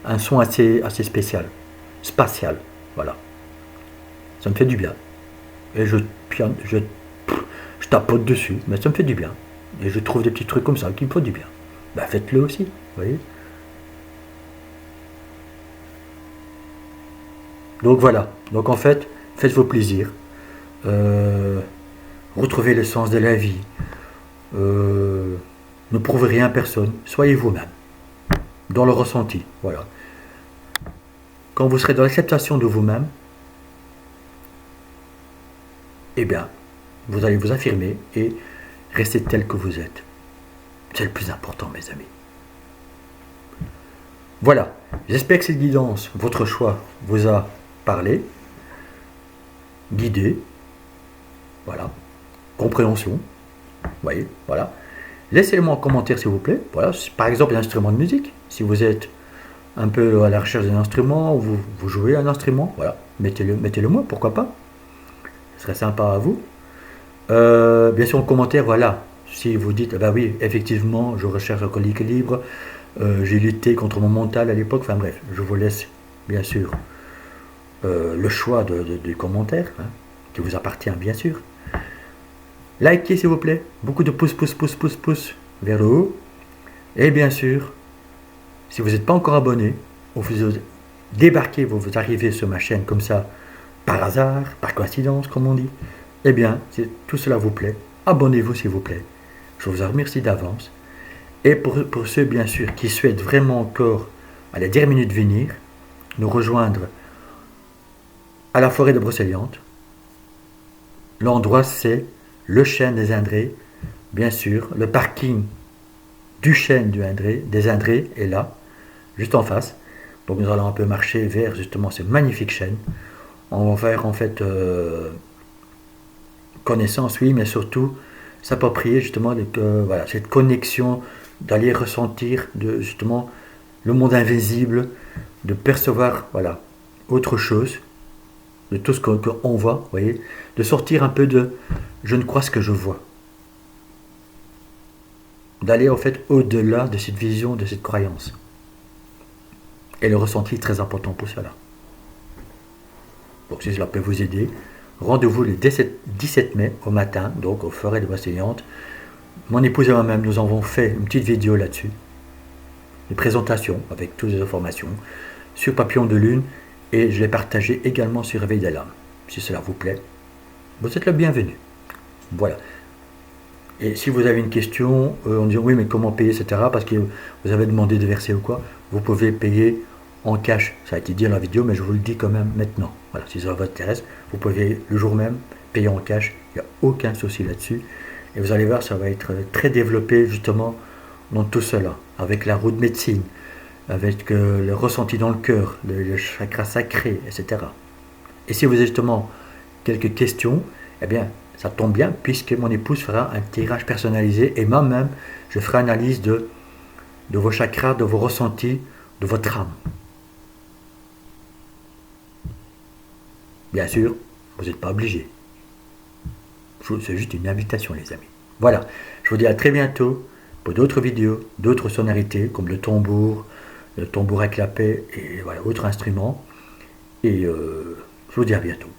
un son assez spatial, voilà. Ça me fait du bien. Et je tapote dessus, mais ça me fait du bien. Et je trouve des petits trucs comme ça qui me font du bien. Ben faites-le aussi, vous voyez. Donc voilà, donc en fait, faites vos plaisirs. Retrouvez le sens de la vie. Ne prouvez rien à personne, soyez vous-même. Dans le ressenti, voilà. Quand vous serez dans l'acceptation de vous-même, eh bien, vous allez vous affirmer et rester tel que vous êtes. C'est le plus important, mes amis. Voilà, j'espère que cette guidance, votre choix, vous a parlé, guidé, voilà, compréhension, vous voyez, voilà. Laissez-le-moi en commentaire s'il vous plaît, voilà, par exemple un instrument de musique, si vous êtes un peu à la recherche d'un instrument, ou vous jouez un instrument, voilà, mettez-le moi, pourquoi pas, ce serait sympa à vous. Bien sûr en commentaire, voilà, si vous dites, bah oui, effectivement, je recherche encore l'équilibre, j'ai lutté contre mon mental à l'époque, enfin bref, je vous laisse bien sûr le choix du commentaire, hein, qui vous appartient bien sûr. Likez s'il vous plaît, beaucoup de pouces vers le haut. Et bien sûr, si vous n'êtes pas encore abonné, ou vous débarquez, vous arrivez sur ma chaîne comme ça, par hasard, par coïncidence comme on dit, eh bien, si tout cela vous plaît, abonnez-vous s'il vous plaît. Je vous en remercie d'avance. Et pour ceux bien sûr qui souhaitent vraiment encore à la dernière minute venir, nous rejoindre à la forêt de Brocéliande. L'endroit c'est le chêne des Indrés, bien sûr, le parking du chêne des Indrés est là, juste en face. Donc nous allons un peu marcher vers justement ce magnifique chêne. On va faire en fait connaissance, oui, mais surtout s'approprier justement voilà, cette connexion, d'aller ressentir justement le monde invisible, de percevoir voilà, autre chose, de tout ce qu'on voit, vous voyez, de sortir un peu de je ne crois ce que je vois. D'aller en fait au-delà de cette vision, de cette croyance. Et le ressenti est très important pour cela. Donc si cela peut vous aider, rendez-vous le 17 mai au matin, donc aux forêts de Brocéliande. Mon épouse et moi-même, nous avons fait une petite vidéo là-dessus. Une présentation avec toutes les informations sur Papillon de Lune et je l'ai partagé également sur Réveil d'Alarme. Si cela vous plaît, vous êtes le bienvenu. Voilà. Et si vous avez une question, en disant oui mais comment payer, etc. parce que vous avez demandé de verser ou quoi, vous pouvez payer en cash. Ça a été dit dans la vidéo, mais je vous le dis quand même maintenant. Voilà, si ça vous intéresse, vous pouvez le jour même payer en cash. Il n'y a aucun souci là-dessus. Et vous allez voir, ça va être très développé justement dans tout cela, avec la roue de médecine, avec le ressenti dans le cœur, le chakra sacré, etc. Et si vous avez justement quelques questions, eh bien, ça tombe bien, puisque mon épouse fera un tirage personnalisé, et moi-même, je ferai analyse de vos chakras, de vos ressentis, de votre âme. Bien sûr, vous n'êtes pas obligé. C'est juste une invitation, les amis. Voilà, je vous dis à très bientôt pour d'autres vidéos, d'autres sonorités, comme le tambour à clapet et voilà, autres instruments. Et je vous dis à bientôt.